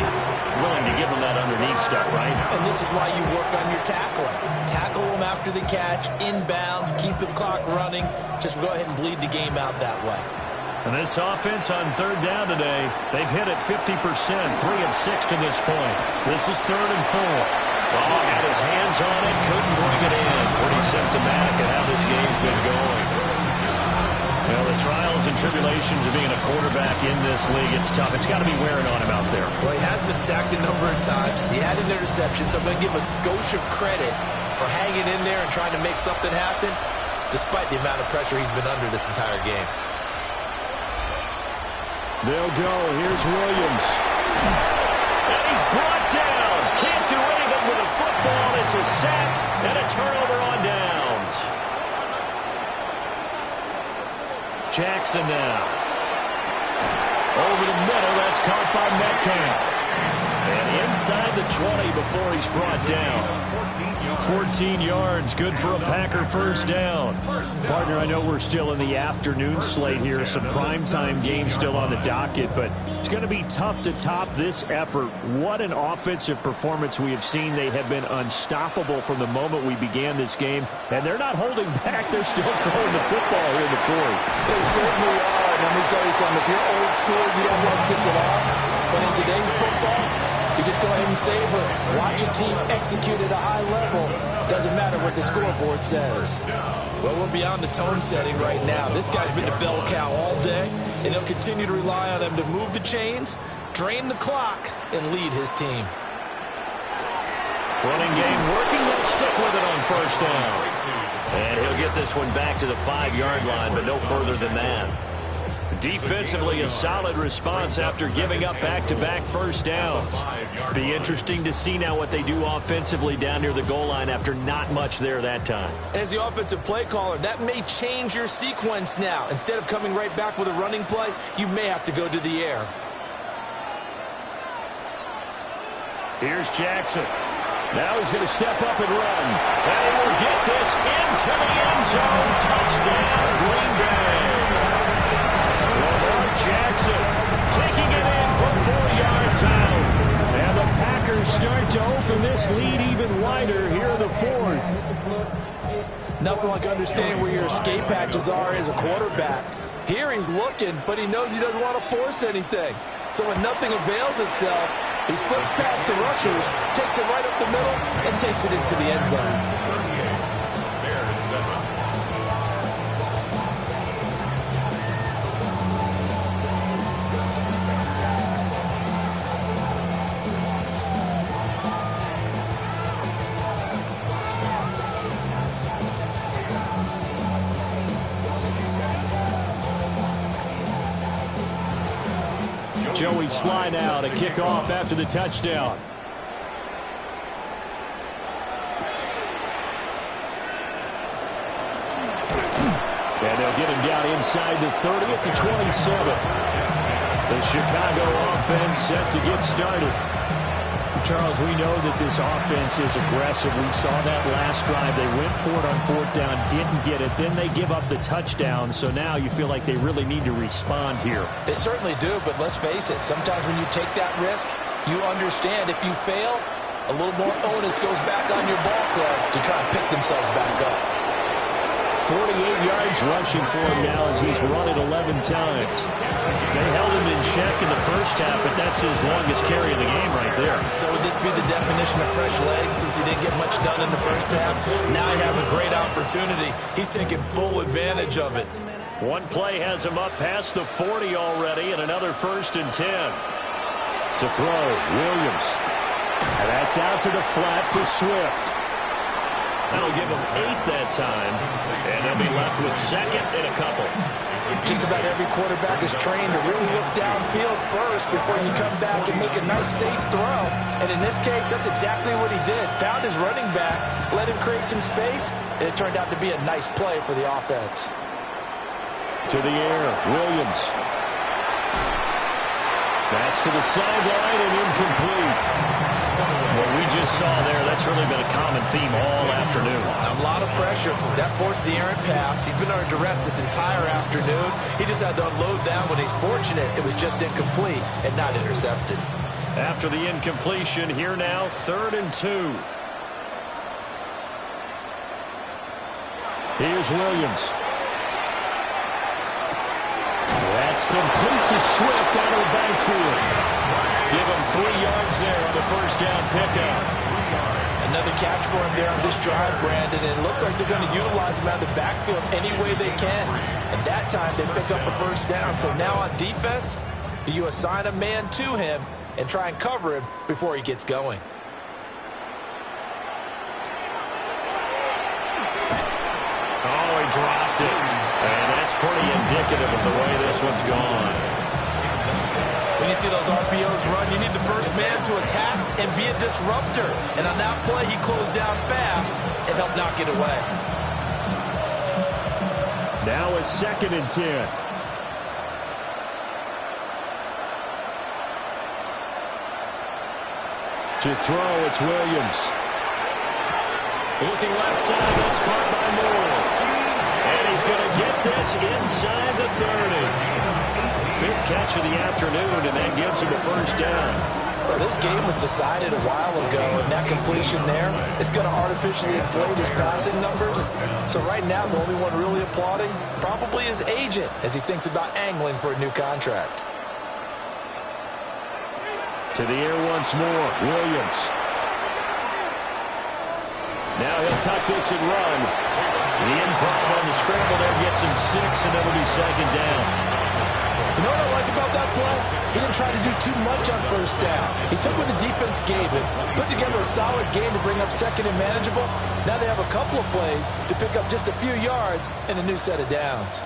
Willing to give them that underneath stuff, right? And this is why you work on your tackling. Tackle them after the catch, inbounds, keep the clock running. Just go ahead and bleed the game out that way. And this offense on 3rd down today, they've hit it 50%, 3 of 6 to this point. This is 3rd and 4. Oh, got his hands on it, couldn't bring it in. Pretty symptomatic of how this game's been going. Well, the trials and tribulations of being a quarterback in this league, it's tough. It's got to be wearing on him out there. Well, he has been sacked a number of times. He had an interception, so I'm going to give him a skosh of credit for hanging in there and trying to make something happen, despite the amount of pressure he's been under this entire game. They'll go. Here's Williams. And he's brought down. Can't do anything with a football. It's a sack and a turnover on downs. Jackson now. Over the middle. That's caught by Metcalf. And inside the 20 before he's brought down. 14 yards, good for a Packer first down. Partner, I know we're still in the afternoon slate here. Some primetime games still on the docket, but it's going to be tough to top this effort. What an offensive performance we have seen. They have been unstoppable from the moment we began this game, and they're not holding back. They're still throwing the football here in the fourth. They certainly are. And let me tell you something. If you're old school, you don't like this at all. But in today's football, you just go ahead and savor it. Watch a team execute at a high level. Doesn't matter what the scoreboard says. Well, we're beyond the tone setting right now. This guy's been the bell cow all day, and he'll continue to rely on him to move the chains, drain the clock, and lead his team. Running game working. They'll stick with it on first down. And he'll get this one back to the 5-yard line, but no further than that. Defensively, a solid response after giving up back-to-back first downs. Be interesting to see now what they do offensively down near the goal line after not much there that time. As the offensive play caller, that may change your sequence now. Instead of coming right back with a running play, you may have to go to the air. Here's Jackson. Now he's going to step up and run. And he will get this into the end zone. Touchdown, Green Bay. Jackson taking it in from 4 yards out. And the Packers start to open this lead even wider here in the fourth. Nothing like understanding where your escape hatches are as a quarterback. Here he's looking, but he knows he doesn't want to force anything. So when nothing avails itself, he slips past the rushers, takes it right up the middle, and takes it into the end zone. Joey slide out, a kickoff after the touchdown. And they'll get him down inside the 30 at the 27. The Chicago offense set to get started. Charles, we know that this offense is aggressive. We saw that last drive. They went for it on fourth down, didn't get it. Then they give up the touchdown. So now you feel like they really need to respond here. They certainly do, but let's face it. Sometimes when you take that risk, you understand if you fail, a little more onus goes back on your ball club to try and pick themselves back up. 48 yards rushing for him now as he's run it 11 times. They held him in check in the first half, but that's his longest carry of the game right there. So would this be the definition of fresh legs since he didn't get much done in the first half? Now he has a great opportunity. He's taking full advantage of it. One play has him up past the 40 already, and another 1st and 10. To throw, Williams. And that's out to the flat for Swift. That'll give him 8 that time, and they'll be left with 2nd and a couple. Just about every quarterback is trained to really look downfield first before you come back and make a nice, safe throw. And in this case, that's exactly what he did. Found his running back, let him create some space, and it turned out to be a nice play for the offense. To the air, Williams. That's to the sideline and incomplete. What we just saw there, that's really been a common theme all afternoon. A lot of pressure. That forced the errant pass. He's been under duress this entire afternoon. He just had to unload that one. He's fortunate it was just incomplete and not intercepted. After the incompletion, here now, 3rd and 2. Here's Williams. That's complete to Swift out of the backfield. Give him 3 yards there on the first down pickup. Another catch for him there on this drive, Brandon. And it looks like they're going to utilize him out of the backfield any way they can. And that time they pick up a first down. So now on defense, do you assign a man to him and try and cover him before he gets going? Oh, he dropped it. And that's pretty indicative of the way this one's gone. When you see those RPOs run, you need the first man to attack and be a disruptor. And on that play, he closed down fast and helped knock it away. Now a 2nd and 10. To throw, it's Williams. Looking left side, that's caught by Moore. And he's going to get this inside the 30. 5th catch of the afternoon, and that gives him a first down. Well, this game was decided a while ago, and that completion there is going to artificially inflate his passing numbers. So right now, the only one really applauding probably his agent as he thinks about angling for a new contract. To the air once more, Williams. Now he'll tuck this and run. The improv on the scramble there gets him 6, and that'll be 2nd down. You know what I like about that play? He didn't try to do too much on first down. He took what the defense gave him, put together a solid game to bring up 2nd and manageable. Now they have a couple of plays to pick up just a few yards and a new set of downs.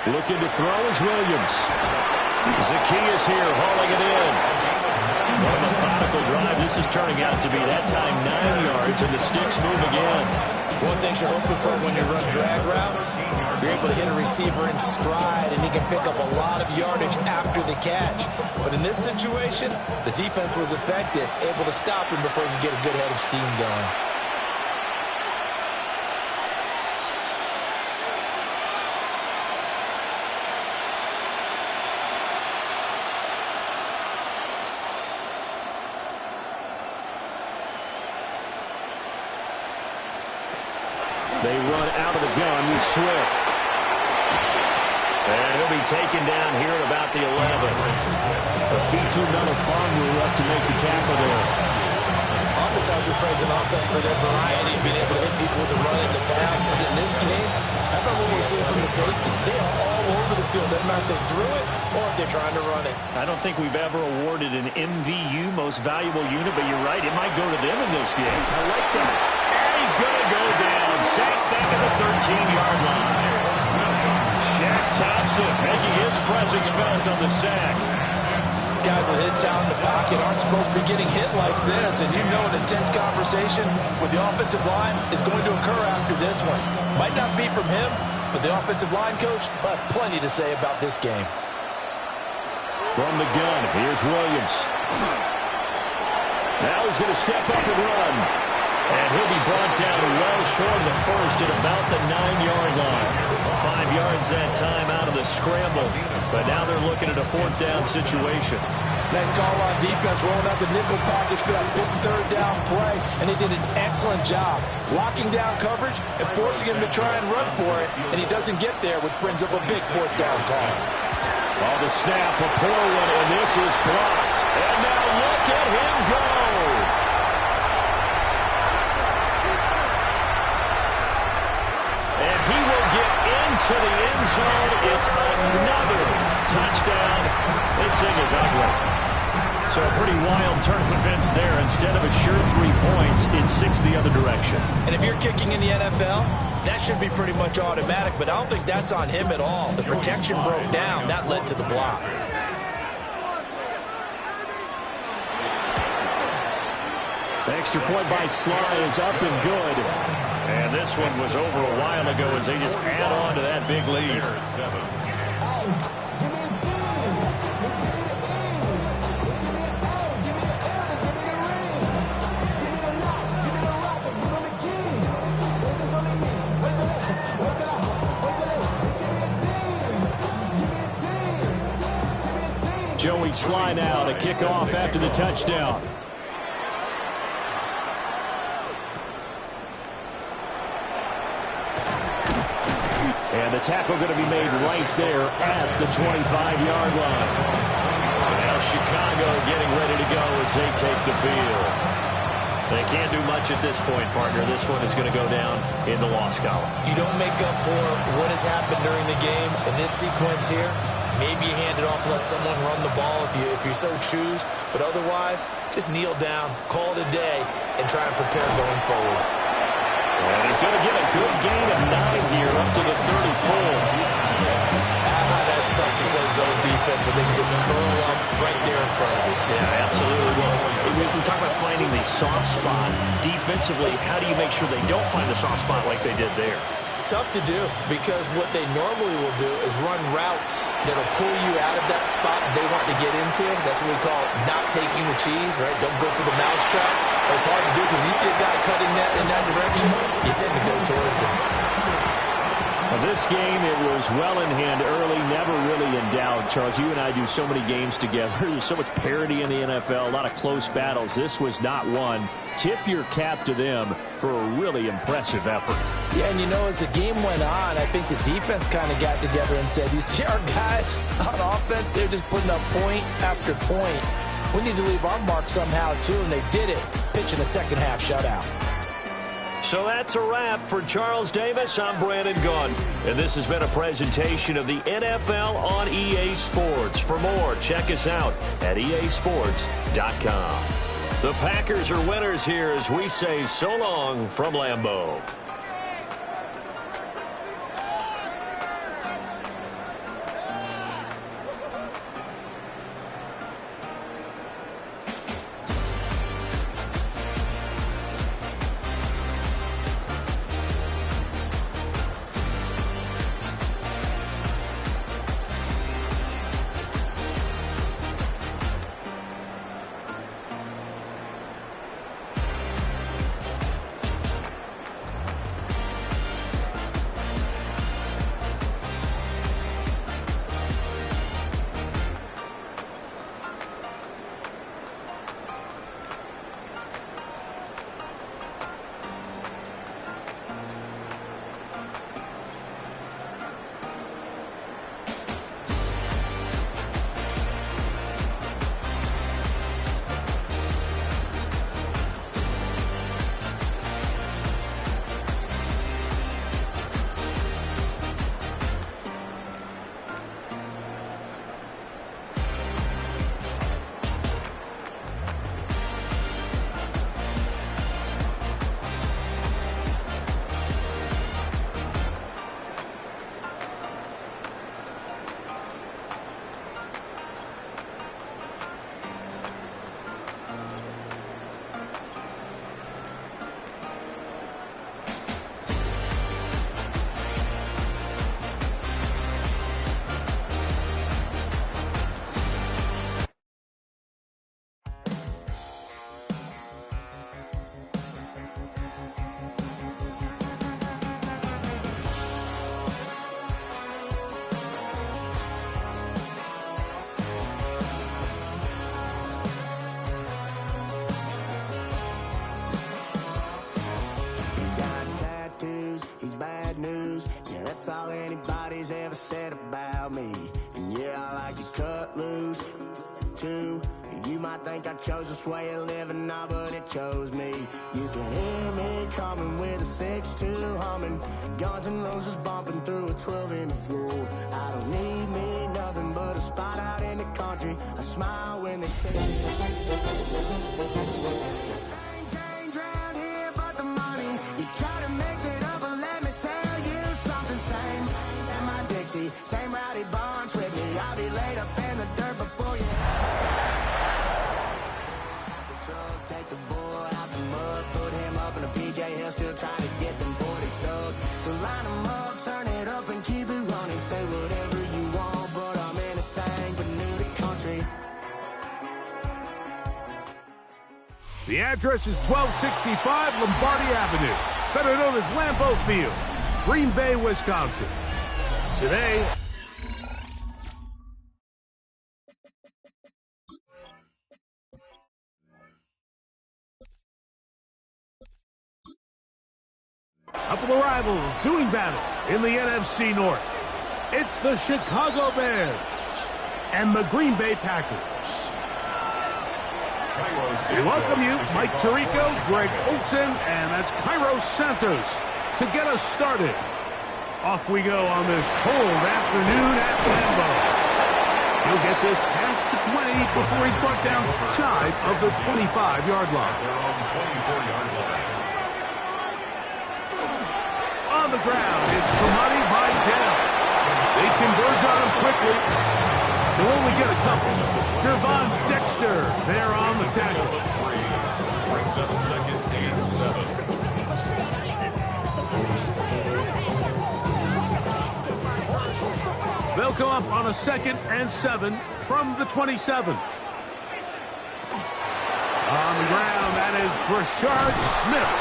Looking to throw is Williams. Zacchaeus here hauling it in. What a methodical drive. This is turning out to be that time 9 yards, and the sticks move again. One thing you're hoping for when you run drag routes, you're able to hit a receiver in stride, and he can pick up a lot of yardage after the catch. But in this situation, the defense was effective, able to stop him before he could get a good head of steam going. They run out of the gun with Swift. And he'll be taken down here at about the 11. Afitu Melifonwu up to make the tackle there. Oftentimes we praise an offense for their variety and being able to hit people with the run in the pass. But in this game, how about what we're seeing from the safeties? They are all over the field. Doesn't matter if they threw it or if they're trying to run it. I don't think we've ever awarded an MVU, most valuable unit, but you're right, it might go to them in this game. I like that. He's going to go down. Sacked back at the 13-yard line. Shaq Thompson making his presence felt on the sack. Guys with his talent in the pocket aren't supposed to be getting hit like this, and you know an intense conversation with the offensive line is going to occur after this one. Might not be from him, but the offensive line coach will have plenty to say about this game. From the gun, here's Williams. Now he's going to step up and run. And he'll be brought down well short of the first at about the 9-yard line. 5 yards that time out of the scramble. But now they're looking at a 4th down situation. Nice call on defense, rolling out the nickel package for that big 3rd down play. And they did an excellent job locking down coverage and forcing him to try and run for it. And he doesn't get there, which brings up a big 4th down call. Oh, the snap, a poor one, and this is blocked. And now look at him go. He will get into the end zone. It's another touchdown. This thing is ugly. So a pretty wild turn of events there. Instead of a sure 3 points, it's 6 the other direction. And if you're kicking in the NFL, that should be pretty much automatic, but I don't think that's on him at all. The protection broke down. That led to the block. The extra point by Sly is up and good. And this one was over a while ago as they just add on to that big lead. Joey Sly now to kick off after the touchdown. And the tackle going to be made right there at the 25-yard line. Now Chicago getting ready to go as they take the field. They can't do much at this point, partner. This one is going to go down in the loss column. You don't make up for what has happened during the game in this sequence here. Maybe you hand it off and let someone run the ball if you so choose. But otherwise, just kneel down, call it a day, and try and prepare going forward. And he's going to get a good gain of 9 here up to the 34. That's tough to play zone defense when they can just curl up right there in front of you. Yeah, absolutely. Well, we talk about finding the soft spot. Defensively, how do you make sure they don't find the soft spot like they did there? Tough to do because what they normally will do is run routes that'll pull you out of that spot they want to get into. That's what we call not taking the cheese, right? Don't go for the mousetrap. It's hard to do because you see a guy cutting that in that direction, you tend to go towards it. Well, this game, it was well in hand early, never really in doubt. Charles, you and I do so many games together. There's so much parity in the NFL, a lot of close battles. This was not one. Tip your cap to them for a really impressive effort. Yeah, and you know, as the game went on, I think the defense kind of got together and said, you see our guys on offense, they're just putting up point after point. We need to leave our mark somehow, too, and they did it, pitching a second-half shutout. So that's a wrap for Charles Davis. I'm Brandon Gunn, and this has been a presentation of the NFL on EA Sports. For more, check us out at easports.com. The Packers are winners here as we say so long from Lambeau. too. You might think I chose this way of living now, but it chose me. You can hear me coming with a 6-2 humming, Guns N' Roses bumping through a 12-inch floor. I don't need me nothing but a spot out in the country. I smile when they say change round here but the money. You try to mix it up, but let me tell you something. Same in my Dixie, same rowdy bunch with me. I'll be laid up in the dirt before you. Take the boy out the mud, put him up in a PJ Hill, still trying to get them 40 stuck. So line them up, turn it up and keep it running. Say whatever you want, but I'm anything but new to country. The address is 1265 Lombardi Avenue, better known as Lambeau Field, Green Bay, Wisconsin. Today, a couple of rivals doing battle in the NFC North. It's the Chicago Bears and the Green Bay Packers. We welcome you, Mike Tirico, Greg Olson, and that's Kairos Santos to get us started. Off we go on this cold afternoon at Lambeau. He'll get this past the 20 before he's brought down shy of the 25-yard line. Their own 24-yard line. On the ground, it's Kamani Vidal. They converge on him quickly. They'll only get a couple. Gervon Dexter there on the tackle. Brings up second and 7. They'll come up on a 2nd and 7 from the 27. On the ground, that is Brashard Smith.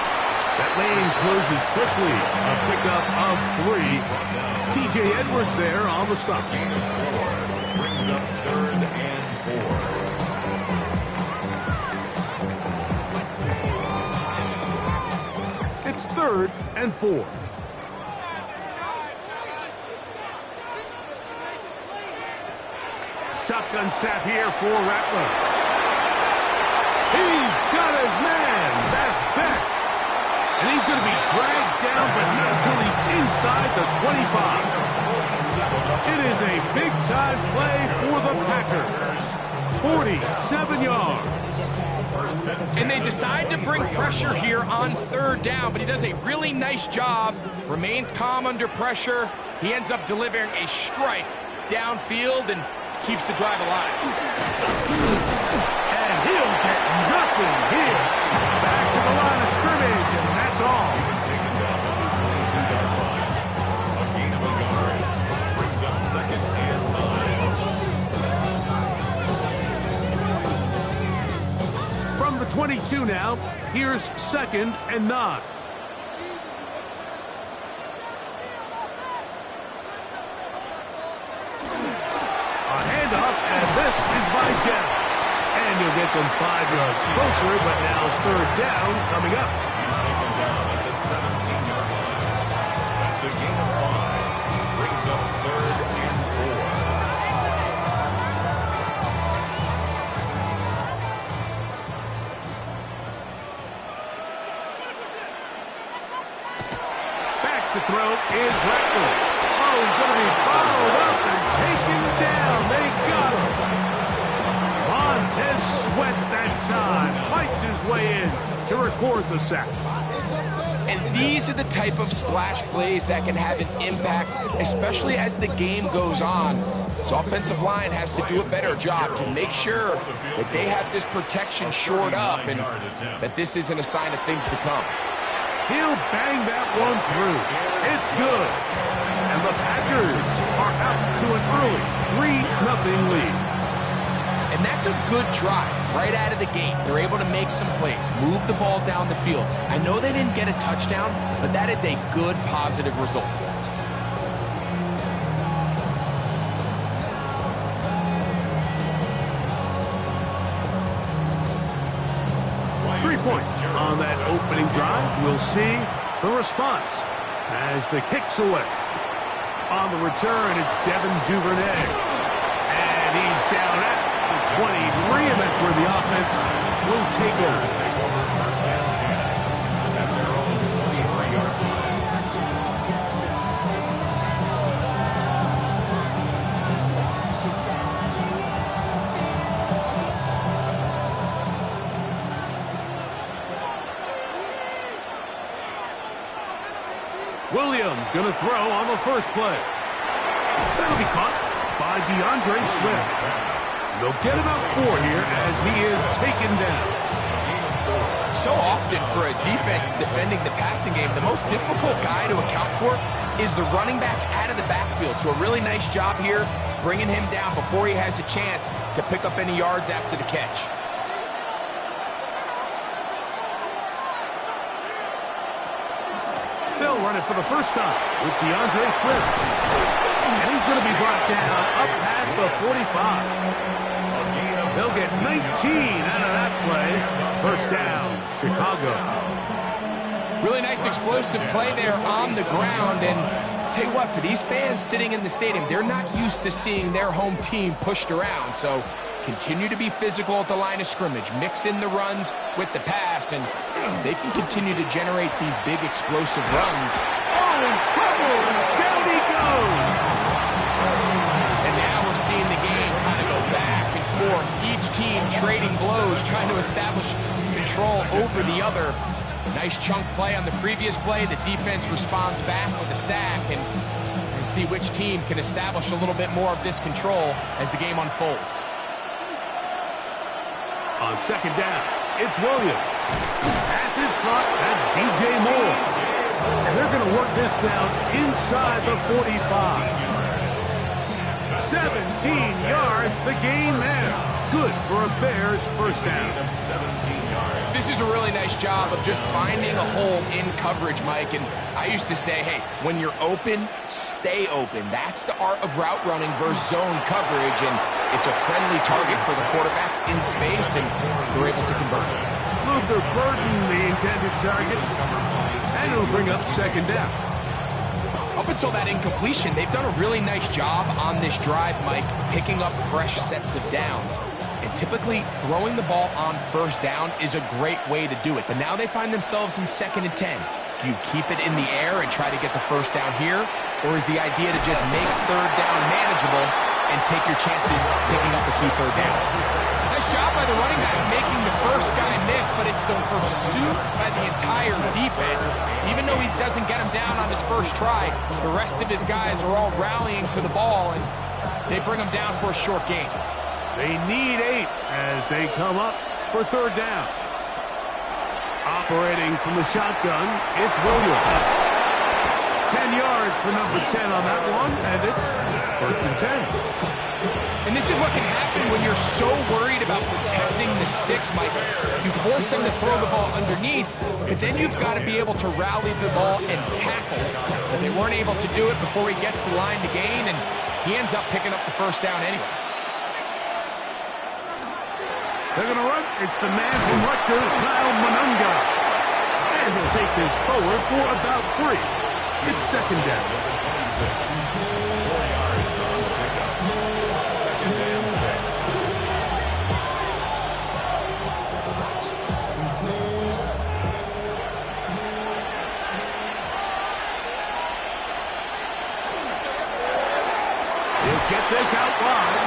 That lane closes quickly. A pickup of 3. TJ Edwards there on the stop. Brings up 3rd and 4. It's 3rd and 4. Shotgun snap here for Rattler. He's got his man. That's Besh. And he's going to be dragged down, but not until he's inside the 25. It is a big-time play for the Packers. 47 yards. And they decide to bring pressure here on 3rd down, but he does a really nice job, remains calm under pressure. He ends up delivering a strike downfield and keeps the drive alive. And he'll get nothing here. Back to the line of scrimmage, and that's all. He's taken down on the 22-yard line. A gain of a yard. Brings up 2nd and 9. From the 22 now, here's 2nd and 9. A handoff, and this is Vidal. And you'll get them 5 yards closer, but now 3rd down coming up. He's taken down at the 17-yard line. That's a gain of 5. Brings up 3rd and 4. Back to throw is Rattler. Oh, he's going to be followed up and taken down. They got him. Montez Sweat that time fights his way in to record the sack. And these are the type of splash plays that can have an impact, especially as the game goes on. So offensive line has to do a better job to make sure that they have this protection shored up and that this isn't a sign of things to come. He'll bang that one through. It's good. And the Packers are out to an early 3-0 lead. And that's a good drive right out of the gate. They're able to make some plays, move the ball down the field. I know they didn't get a touchdown, but that is a good, positive result. Points on that opening drive. We'll see the response as the kick's away. On the return, it's Devin Duvernay. And he's down at the 23, and that's where the offense will take over. First down 10 at their own 23-yard line. Williams going to throw on the first play. That'll be caught by DeAndre Swift. They'll get about 4 here as he is taken down. So often for a defense defending the passing game, the most difficult guy to account for is the running back out of the backfield. So a really nice job here bringing him down before he has a chance to pick up any yards after the catch. They'll run it for the first time with DeAndre Swift. And he's going to be brought down up past the 45. They'll get 19 out of that play. First down, Chicago. Really nice explosive play there on the ground. And tell you what, for these fans sitting in the stadium, they're not used to seeing their home team pushed around. So continue to be physical at the line of scrimmage. Mix in the runs with the pass, and they can continue to generate these big explosive runs. Oh, in trouble, and down he goes. And now we're seeing the game kind of go back and forth. Each team trading blows, trying to establish control over the other. Nice chunk play on the previous play. The defense responds back with a sack, and see which team can establish a little bit more of this control as the game unfolds. On second down, it's Williams. Pass is caught. That's DJ Moore. And they're going to work this down inside the 45. 17 yards, the gain there. Good for a Bears first down. 17 yards. This is a really nice job of just finding a hole in coverage, Mike. And I used to say, hey, when you're open, stay open. That's the art of route running versus zone coverage. And it's a friendly target for the quarterback in space, and they're able to convert. Luther Burden, the intended target. And it'll bring up second down. Up until that incompletion, they've done a really nice job on this drive, Mike, picking up fresh sets of downs. And typically, throwing the ball on first down is a great way to do it. But now they find themselves in 2nd and 10. Do you keep it in the air and try to get the first down here? Or is the idea to just make third down manageable and take your chances picking up the key third down? Nice job by the running back making the first guy miss, but it's the pursuit by the entire defense. Even though he doesn't get him down on his first try, the rest of his guys are all rallying to the ball, and they bring him down for a short gain. They need 8 as they come up for third down. Operating from the shotgun, it's Williams. 10 yards for number 10 on that one, and it's 1st and 10. And this is what can happen when you're so worried about protecting the sticks, Mike. You force them to throw the ball underneath, but then you've got to be able to rally the ball and tackle. But they weren't able to do it before he gets the line to gain, and he ends up picking up the first down anyway. They're going to run. It's the man from Rutgers, Kyle Monunga. And he'll take this forward for about 3. It's second down. 4 yards on the pickup. 2nd and 6. He'll get this out wide.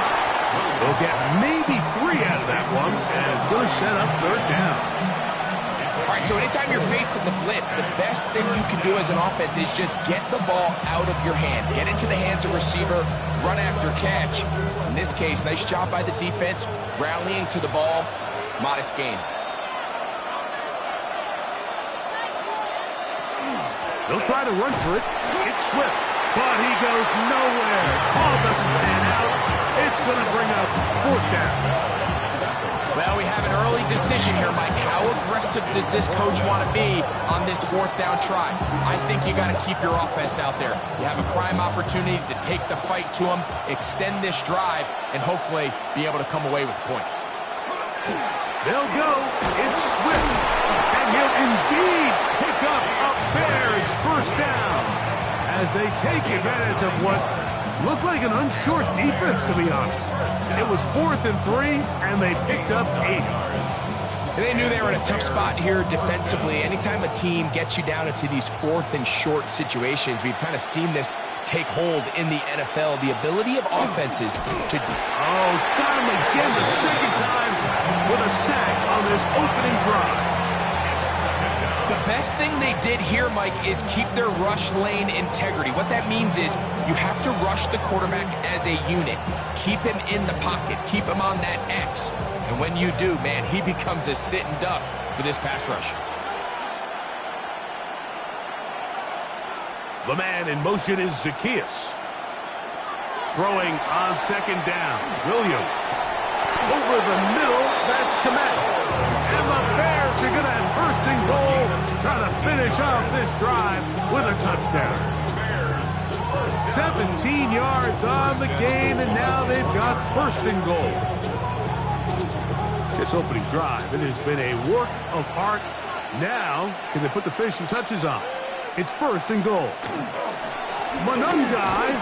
They'll get maybe 3 out of that one, and it's going to set up third down. All right, so anytime you're facing the blitz, the best thing you can do as an offense is just get the ball out of your hand. Get into the hands of receiver, run after catch. In this case, nice job by the defense, rallying to the ball, modest gain. They'll try to run for it. It's Swift, but he goes nowhere. Ball doesn't pan out. It's going to bring up 4th down. Well, we have an early decision here, Mike. How aggressive does this coach want to be on this 4th down try? I think you got to keep your offense out there. You have a prime opportunity to take the fight to them, extend this drive, and hopefully be able to come away with points. They'll go. It's Swift, and he'll indeed pick up a Bears first down as they take advantage of what looked like an unsure defense, to be honest. It was 4th and 3, and they picked up 8. They knew they were in a tough spot here defensively. Anytime a team gets you down into these 4th and short situations, we've kind of seen this take hold in the NFL. The ability of offenses to... Oh, got him again the second time with a sack on this opening drive. The best thing they did here, Mike, is keep their rush lane integrity. What that means is you have to rush the quarterback as a unit. Keep him in the pocket. Keep him on that X. And when you do, man, he becomes a sitting duck for this pass rush. The man in motion is Zacchaeus. Throwing on second down. Williams. Over the middle, that's Komet. And the Bears are going to have first and goal, trying to finish off this drive with a touchdown. 17 yards on the gain, and now they've got first and goal. This opening drive, it has been a work of art. Now, can they put the finishing touches on? It's first and goal. Manunjai.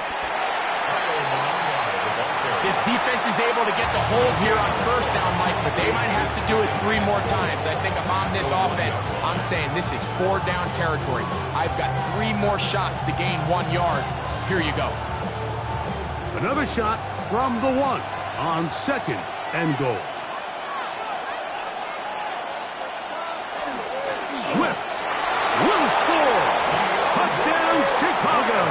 This defense is able to get the hold here on first down, Mike, but they might have to do it 3 more times. I think if I'm this offense, I'm saying this is 4 down territory. I've got 3 more shots to gain 1 yard. Here you go. Another shot from the 1 on second and goal. Swift will score. Touchdown, Chicago.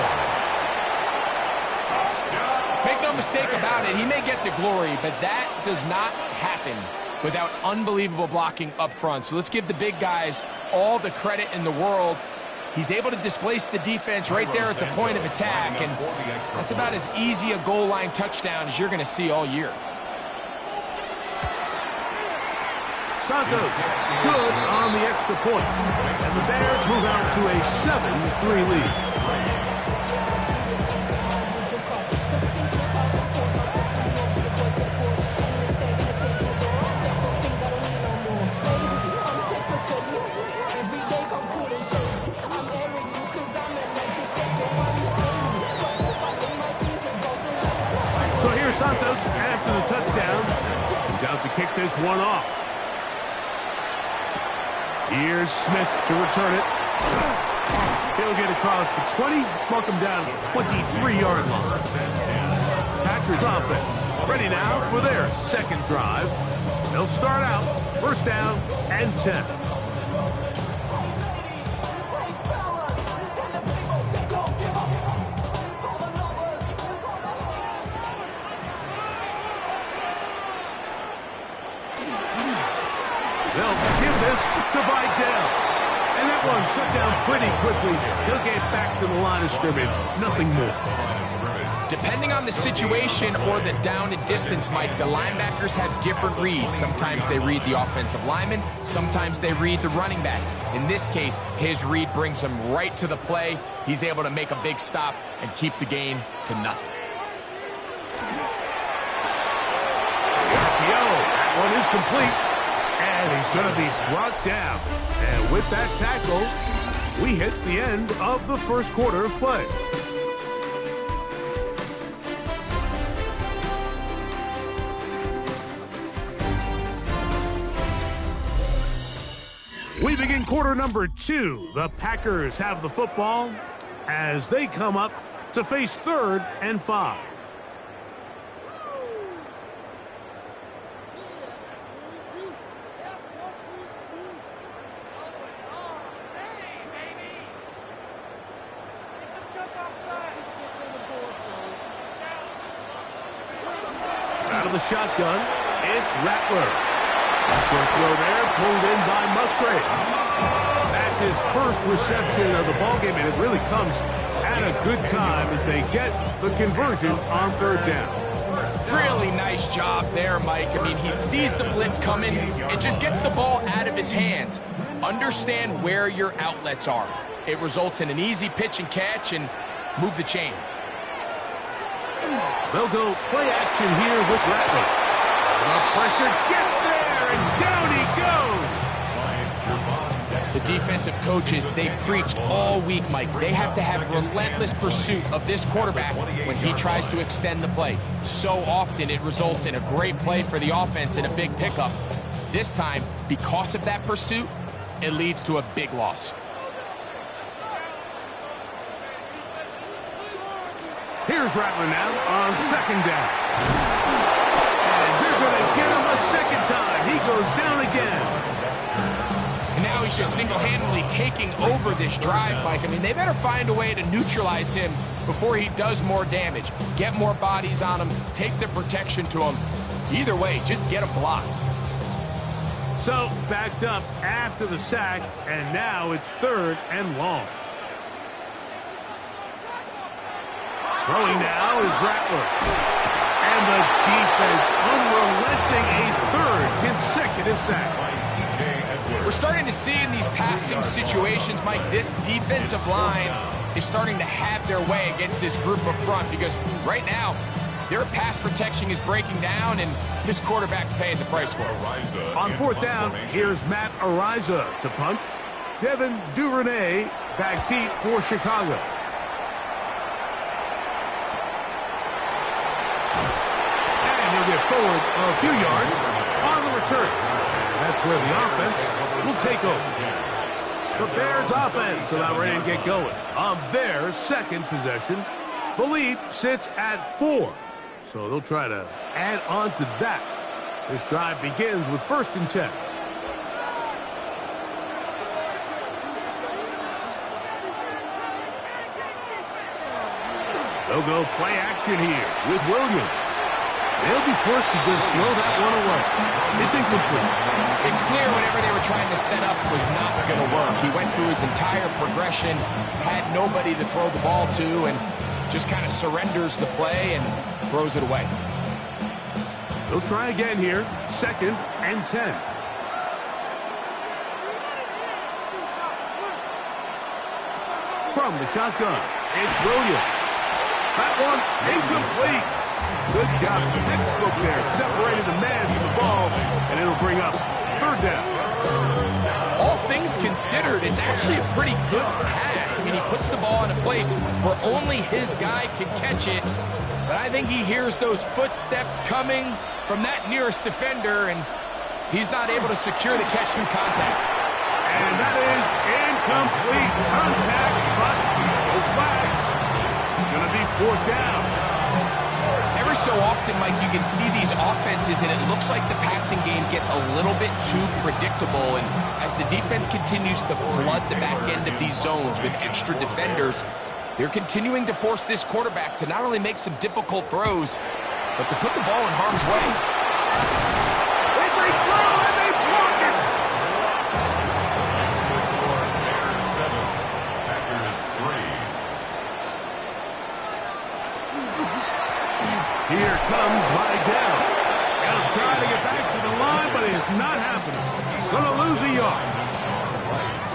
Make no mistake about it, he may get the glory, but that does not happen without unbelievable blocking up front. So let's give the big guys all the credit in the world. He's able to displace the defense right there at the point of attack, and that's about as easy a goal line touchdown as you're going to see all year. Santos, good on the extra point. And the Bears move out to a 7-3 lead. So here's Santos after the touchdown. He's out to kick this one off. Here's Smith to return it. He'll get across the 20, mark him down at the 23-yard line. Packers offense ready now for their second drive. They'll start out first down and 10. They'll give this to Vidal. And that one shut down pretty quickly. He'll get back to the line of scrimmage. Nothing more. Depending on the situation or the down and distance, Mike, the linebackers have different reads. Sometimes they read the offensive lineman. Sometimes they read the running back. In this case, his read brings him right to the play. He's able to make a big stop and keep the gain to nothing. That one is complete. And he's going to be brought down. And with that tackle, we hit the end of the first quarter of play. We begin quarter number 2. The Packers have the football as they come up to face 3rd and 5. Out of the shotgun, it's Rattler. A short throw there, pulled in by Musgrave. That's his first reception of the ballgame, and it really comes at a good time as they get the conversion on 3rd down. Really nice job there, Mike. I mean, he sees the blitz coming and just gets the ball out of his hands. Understand where your outlets are. It results in an easy pitch and catch and move the chains. They'll go play action here with Rattler. The pressure gets there, and down he goes. The defensive coaches, they preach all week, Mike. They have to have relentless pursuit of this quarterback when he tries to extend the play. So often it results in a great play for the offense and a big pickup. This time, because of that pursuit, it leads to a big loss. Here's Rattler now on second down. And they're going to get him a second time. He goes down again. And now he's just single-handedly taking over this drive, Mike. I mean, they better find a way to neutralize him before he does more damage. Get more bodies on him. Take the protection to him. Either way, just get him blocked. So, backed up after the sack, and now it's 3rd and long. Throwing now is Rattler. And the defense unrelenting, a 3rd consecutive sack. We're starting to see in these passing situations, Mike, this defensive line is starting to have their way against this group up front because right now, their pass protection is breaking down, and this quarterback's paying the price for it. On 4th down, here's Matt Ariza to punt. Devin Duvernay back deep for Chicago. Get forward a few yards on the return. And that's where the offense will take over. The Bears offense about ready to get going on their second possession. The lead sits at 4. So they'll try to add on to that. This drive begins with 1st and 10. They'll go play action here with Williams. They'll be forced to just throw that one away. It's incomplete. It's clear whatever they were trying to set up was not going to work. He went through his entire progression, had nobody to throw the ball to, and just kind of surrenders the play and throws it away. They'll try again here. 2nd and 10. From the shotgun, it's Williams. That one incomplete. Good job, textbook there, separating the man from the ball, and it'll bring up 3rd down. All things considered, it's actually a pretty good pass. I mean, he puts the ball in a place where only his guy can catch it, but I think he hears those footsteps coming from that nearest defender, and he's not able to secure the catch through contact. And that is incomplete contact, but no flags. It's going to be 4th down. Every so often, Mike, you can see these offenses, and it looks like the passing game gets a little bit too predictable. And as the defense continues to flood the back end of these zones with extra defenders, they're continuing to force this quarterback to not only make some difficult throws, but to put the ball in harm's way. They break through, and they block it! Bears 7, Packers 3. Here comes Vidal. He'll try to get back to the line, but it's not happening. Gonna lose a yard.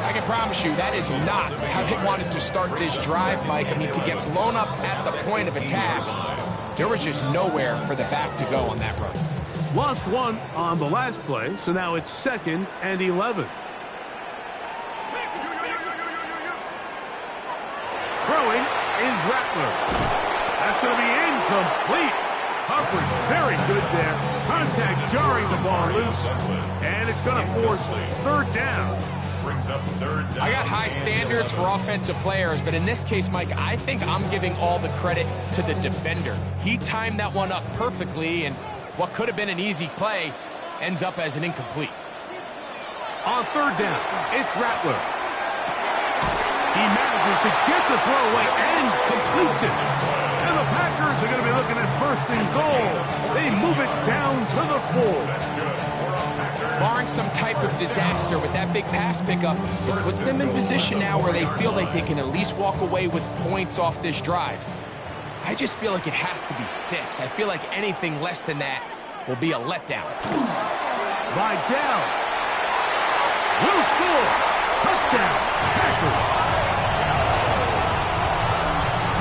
I can promise you that is not how they wanted to start this drive, Mike. I mean, to get blown up at the point of attack, there was just nowhere for the back to go on that run. Lost 1 on the last play, so now it's 2nd and 11. Throwing is Rattler. That's going to be incomplete. Humphrey, very good there. Contact jarring the ball loose. And it's going to force 3rd down. Brings up 3rd down. I got high standards for offensive players, but in this case, Mike, I think I'm giving all the credit to the defender. He timed that one up perfectly, and what could have been an easy play ends up as an incomplete. On 3rd down, it's Rattler. He manages to get the throw away and completes it. And the Packers are going to be looking at 1st and goal. They move it down to the 4. That's good. Barring some type of disaster with that big pass pickup, it puts them in position now where they feel like they can at least walk away with points off this drive. I just feel like it has to be 6. I feel like anything less than that will be a letdown. Vidal will score. Touchdown, Packers.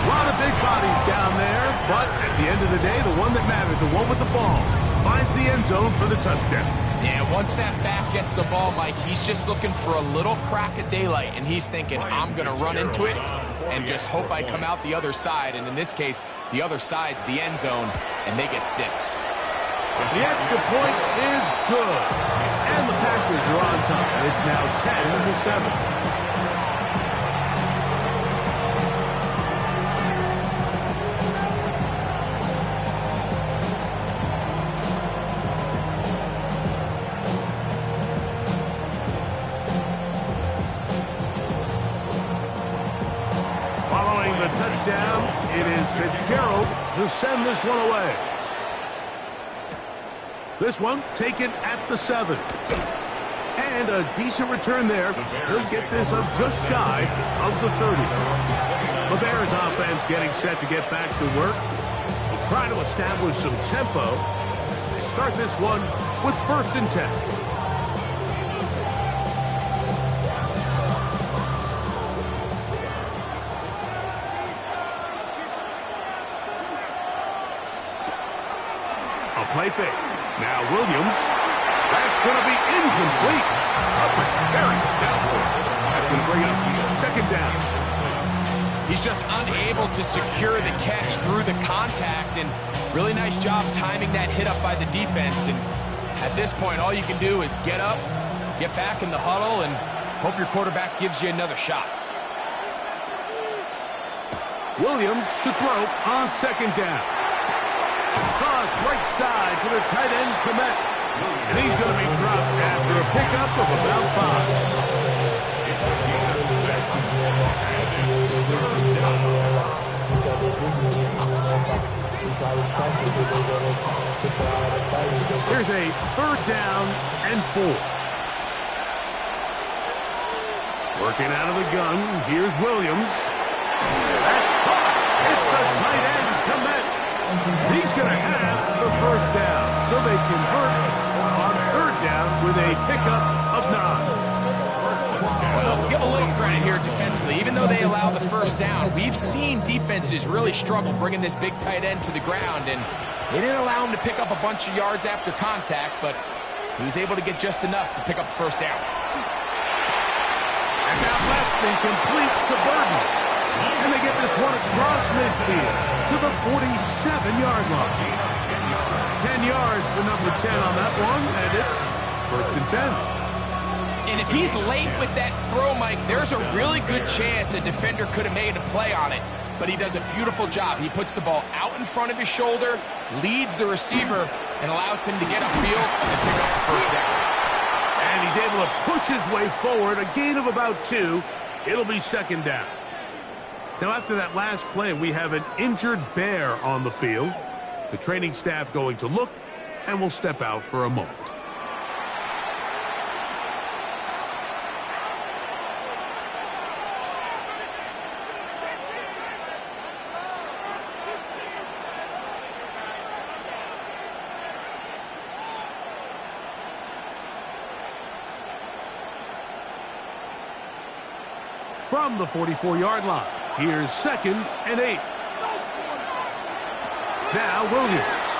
A lot of big bodies down there, but at the end of the day, the one that mattered, the one with the ball, finds the end zone for the touchdown. Yeah, once that back gets the ball, Mike, he's just looking for a little crack of daylight, and he's thinking, I'm going to run into it and just hope I come out the other side. And in this case, the other side's the end zone, and they get 6. The extra point is good. And the Packers are on top. It's now 10-7. Following the touchdown, it is Fitzgerald to send this one away. This one taken at the 7. And a decent return there. He'll get this up just shy of the 30. The Bears offense getting set to get back to work. They'll try to establish some tempo as they start this one with 1st and 10. A play fake. Now Williams. That's going to be incomplete. Very stout. That's going to bring up 2nd down. He's just unable to secure the catch through the contact, and really nice job timing that hit up by the defense. And at this point, all you can do is get up, get back in the huddle, and hope your quarterback gives you another shot. Williams to throw on 2nd down. Cross right side to the tight end, Komet. And he's going to be dropped after a pickup of about 5. It's a gain of 6. And it's 3rd down. Here's a 3rd down and 4. Working out of the gun, here's Williams. That's caught. It's the tight end, Komet. He's going to have the 1st down. So they convert on 3rd down with a pickup of 9. Well, give a little credit here defensively. Even though they allow the 1st down, we've seen defenses really struggle bringing this big tight end to the ground, and they didn't allow him to pick up a bunch of yards after contact, but he was able to get just enough to pick up the 1st down. That's out left and complete to Burton. And they get this one across midfield to the 47-yard line. 10 yards for number 10 on that one, and it's 1st and 10. And if he's late with that throw, Mike, there's a really good chance a defender could have made a play on it. But he does a beautiful job. He puts the ball out in front of his shoulder, leads the receiver, and allows him to get upfield and pick up the 1st down. And he's able to push his way forward, a gain of about 2. It'll be 2nd down. Now, after that last play, we have an injured Bear on the field. The training staff going to look, and will step out for a moment. From the 44-yard line, here's 2nd and 8. Now Williams.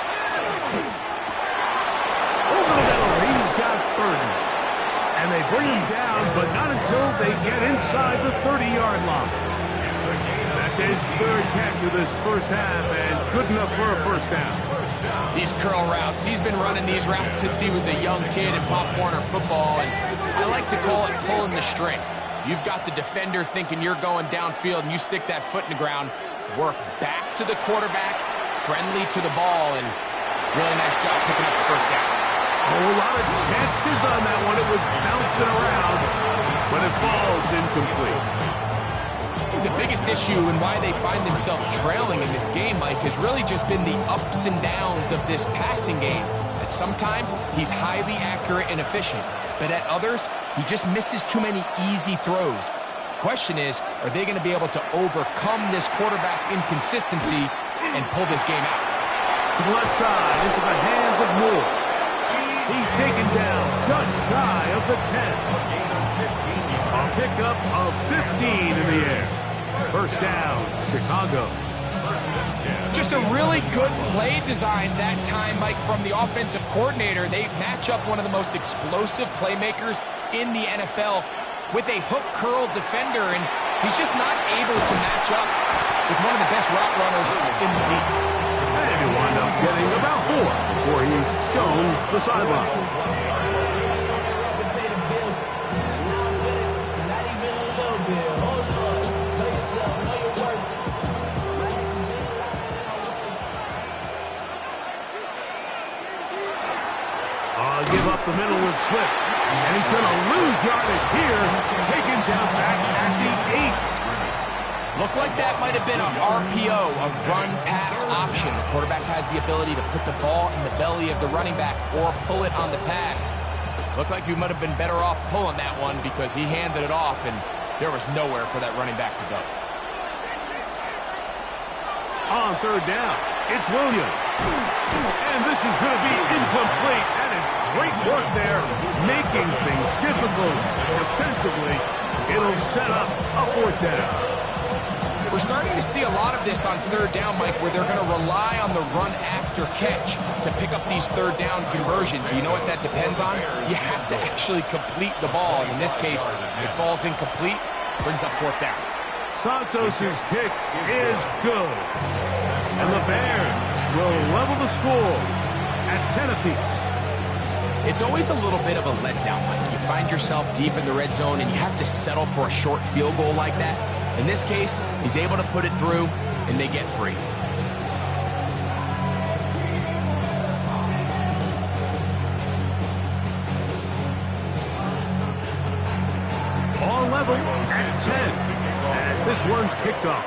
Over the middle, he's got Burton. And they bring him down, but not until they get inside the 30-yard line. That's his 3rd catch of this 1st half, and good enough for a 1st down. These curl routes, he's been running these routes since he was a young kid in Pop Warner football, and I like to call it pulling the string. You've got the defender thinking you're going downfield, and you stick that foot in the ground, work back to the quarterback, friendly to the ball, and really nice job picking up the 1st down. Oh, a lot of chances on that one. It was bouncing around, but it falls incomplete. The biggest issue and why they find themselves trailing in this game, Mike, has really just been the ups and downs of this passing game. That sometimes he's highly accurate and efficient, but at others, he just misses too many easy throws. Question is, are they going to be able to overcome this quarterback inconsistency and pull this game out? To the left side, into the hands of Moore. He's taken down just shy of the 10. A pickup of 15 in the air. 1st down, Chicago. Just a really good play design that time, Mike, from the offensive coordinator. They match up one of the most explosive playmakers in the NFL with a hook curl defender, and he's just not able to match up with one of the best route runners in the league. And he wound up getting about 4 before he's shown the sideline. Give up the middle with Swift. And he's going to lose yardage here. Taken down back at the 8. Looked like that might have been an RPO, a run-pass option. The quarterback has the ability to put the ball in the belly of the running back or pull it on the pass. Looked like you might have been better off pulling that one because he handed it off, and there was nowhere for that running back to go. On third down, it's Williams. And this is going to be incomplete. That is great work there, making things difficult defensively. It'll set up a 4th down. We're starting to see a lot of this on third down, Mike, where they're going to rely on the run after catch to pick up these third down conversions. You know what that depends on? You have to actually complete the ball. And in this case, it falls incomplete, brings up 4th down. Santos' kick is good. And the Bears will level the score at 10 apiece. It's always a little bit of a letdown, Mike. You find yourself deep in the red zone and you have to settle for a short field goal like that. In this case, he's able to put it through and they get 3. All level at 10 as this one's kicked off.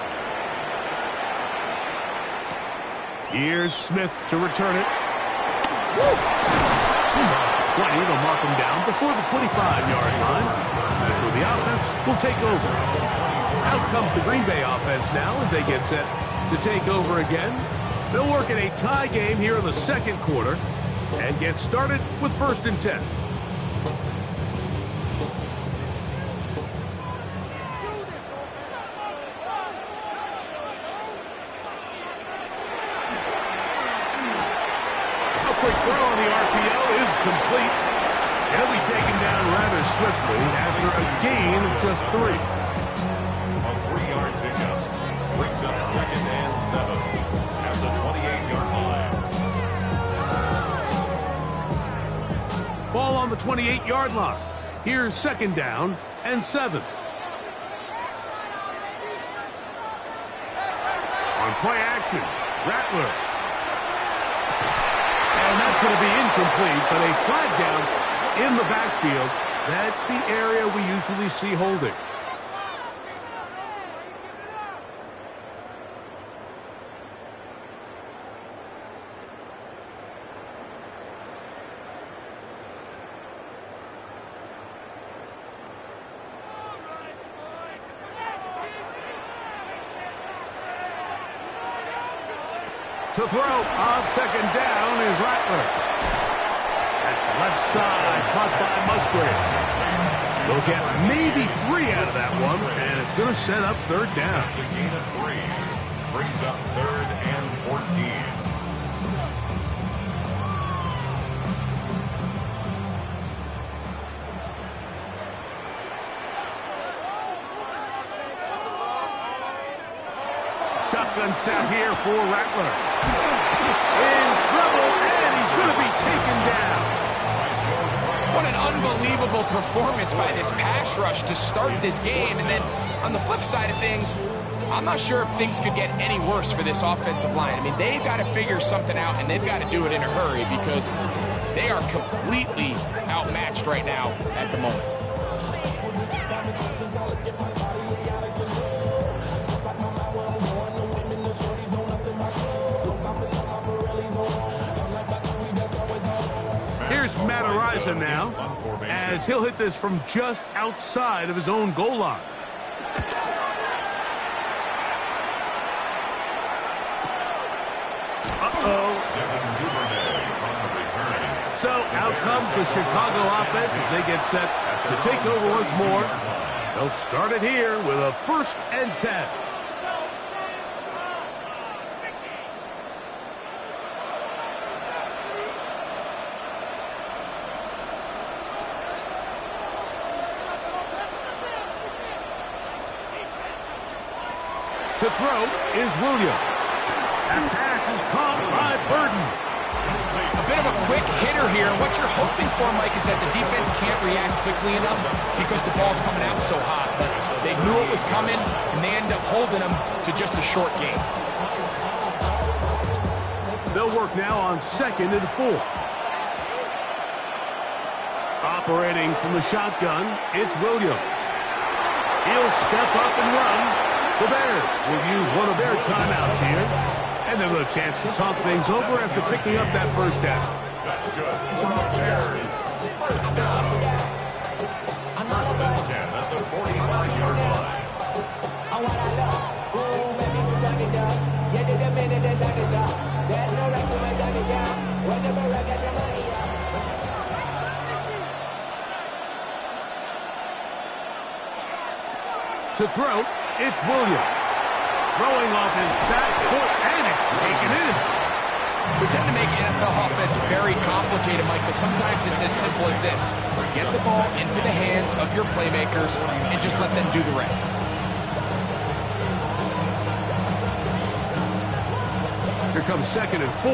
Here's Smith to return it. 20, they'll mark him down before the 25-yard line. That's where the offense will take over. Out comes the Green Bay offense now as they get set to take over again. They'll work in a tie game here in the second quarter and get started with 1st and 10. Complete. He'll be taken down rather swiftly after a gain of just 3. A 3-yard pickup brings up 2nd and 7 at the 28-yard line. Ball on the 28-yard line. Here's 2nd down and 7. On play action, Rattler. And that's going to be incomplete, but a flag down in the backfield. That's the area we usually see holding. To throw on 2nd down is Rattler. That's left side, caught by Musgrave. They'll get maybe 3 out of that one, and it's going to set up 3rd down. It's a gain of 3. Brings up 3rd and 14. Shotgun snap here for Rattler. In trouble, and he's going to be taken down. What an unbelievable performance by this pass rush to start this game. And then on the flip side of things, I'm not sure if things could get any worse for this offensive line. I mean, they've got to figure something out, and they've got to do it in a hurry because they are completely outmatched right now at the moment. Here's Matt Araiza now, as he'll hit this from just outside of his own goal line. So out comes the Chicago offense as they get set to take over once more. They'll start it here with a 1st and 10. To throw is Williams. That pass is caught by Burton. A bit of a quick hitter here. What you're hoping for, Mike, is that the defense can't react quickly enough because the ball's coming out so hot. But they knew it was coming, and they end up holding them to just a short game. They'll work now on 2nd and 4. Operating from the shotgun, it's Williams. He'll step up and run. The Bears will use one of their timeouts here. And they'll have a chance to talk things over after picking up that first down. That's good. For the Bears, first down. First and 10 at the 45-yard line. To throw, it's Williams. Throwing off his back foot, and it's taken in. We tend to make NFL offense very complicated, Mike, but sometimes it's as simple as this. Get the ball into the hands of your playmakers and just let them do the rest. Here comes 2nd and 4.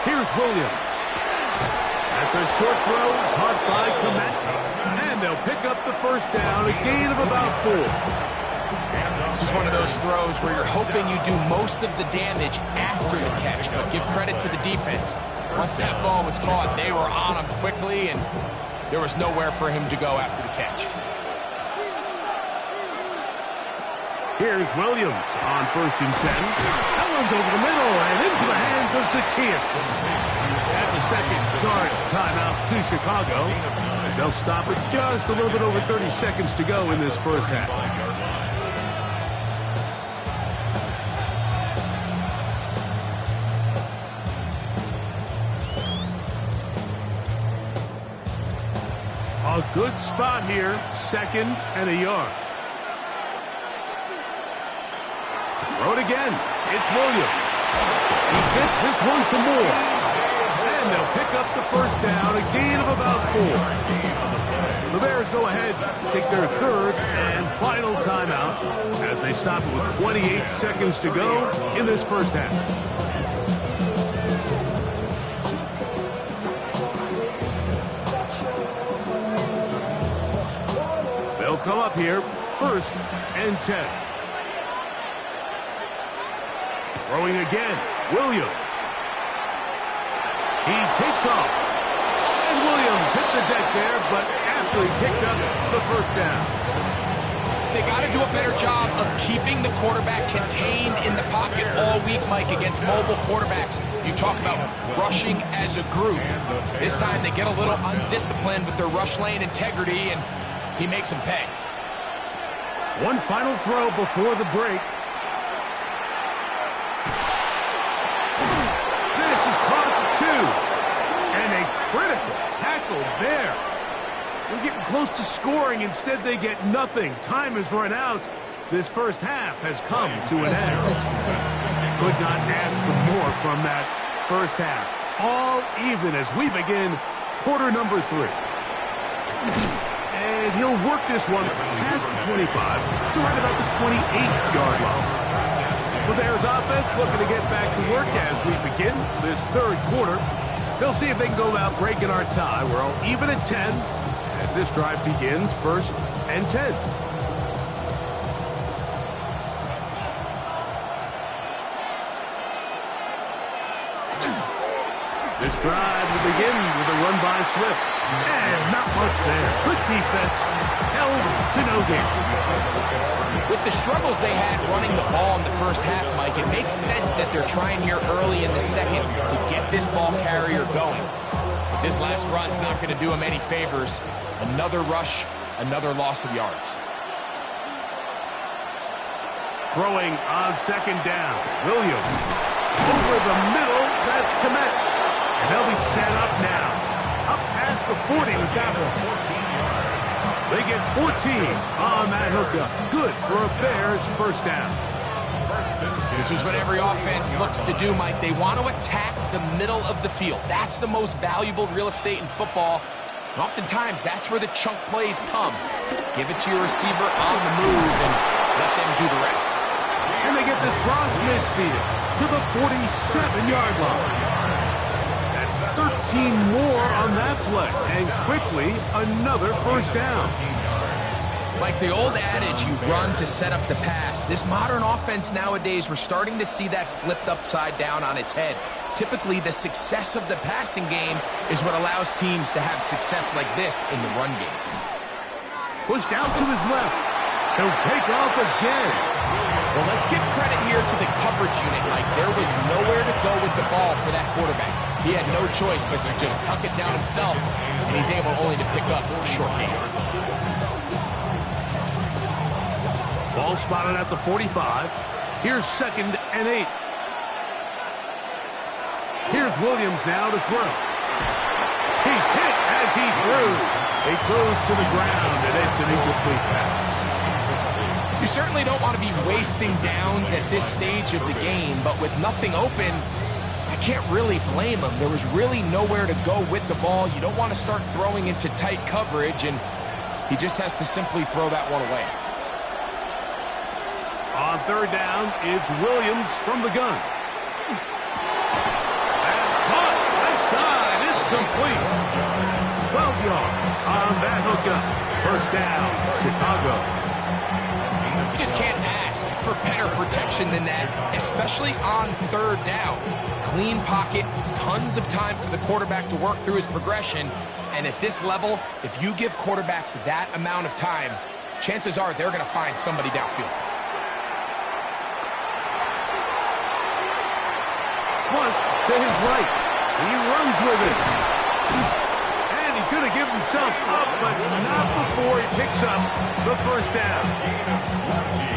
Here's Williams. That's a short throw caught by Komet. And they'll pick up the first down, a gain of about 4. This is one of those throws where you're hoping you do most of the damage after the catch, but give credit to the defense. Once that ball was caught, they were on him quickly, and there was nowhere for him to go after the catch. Here's Williams on 1st and 10. That one's over the middle and into the hands of Zacchaeus. That's a second charge timeout to Chicago. As they'll stop it just a little bit over 30 seconds to go in this first half. A good spot here, 2nd and a yard. Throw it again. It's Williams. He fits this one to Moore. And they'll pick up the first down, a gain of about 4. The Bears go ahead, take their 3rd and final timeout as they stop it with 28 seconds to go in this first half. They'll come up here, 1st and 10. Throwing again, Williams. He takes off. And Williams hit the deck there, but after he picked up the first down. They got to do a better job of keeping the quarterback contained in the pocket all week, Mike, against mobile quarterbacks. You talk about rushing as a group. This time they get a little undisciplined with their rush lane integrity, and he makes them pay. One final throw before the break. This is caught at 2. And a critical tackle there. They're getting close to scoring. Instead, they get nothing. Time has run out. This first half has come to an end. Could not ask for more from that first half. All even as we begin quarter number 3. And he'll work this one past the 25 to right about the 28-yard line. The Bears offense looking to get back to work as we begin this 3rd quarter. They'll see if they can go out breaking our tie. We're all even at 10 as this drive begins, 1st and 10. This drive will begin with a run by Swift. And not much there. Good defense. Held to no gain. With the struggles they had running the ball in the first half, Mike, it makes sense that they're trying here early in the 2nd to get this ball carrier going. This last run's not going to do him any favors. Another rush, another loss of yards. Throwing on 2nd down. Williams. Over the middle. That's Komet. And they'll be set up now. Up past the 40 with that one. They get 14 on that hookup. Good for a Bears first down. This is what every offense looks to do, Mike. They want to attack the middle of the field. That's the most valuable real estate in football. Oftentimes, that's where the chunk plays come. Give it to your receiver on the move and let them do the rest. And they get this cross midfield to the 47-yard line. That's 13 more on that play. And quickly, another first down. Like the old adage, you run to set up the pass. This modern offense nowadays, we're starting to see that flipped upside down on its head. Typically, the success of the passing game is what allows teams to have success like this in the run game. Pushed out to his left. He'll take off again. Well, let's give credit here to the coverage unit. Like, there was nowhere to go with the ball for that quarterback. He had no choice but to just tuck it down himself, and he's able only to pick up a short gain. Ball spotted at the 45. Here's 2nd and 8. Here's Williams now to throw. He's hit as he throws. It goes to the ground, and it's an incomplete pass. You certainly don't want to be wasting downs at this stage of the game, but with nothing open, I can't really blame him. There was really nowhere to go with the ball. You don't want to start throwing into tight coverage, and he just has to simply throw that one away. On 3rd down, it's Williams from the gun. That's caught. Left side. It's complete. 12 yards on that hookup. First down, Chicago. You just can't ask for better protection than that, especially on 3rd down. Clean pocket, tons of time for the quarterback to work through his progression, and at this level, if you give quarterbacks that amount of time, chances are they're going to find somebody downfield. Flush to his right. He runs with it. And he's going to give himself up, but not before he picks up the first down.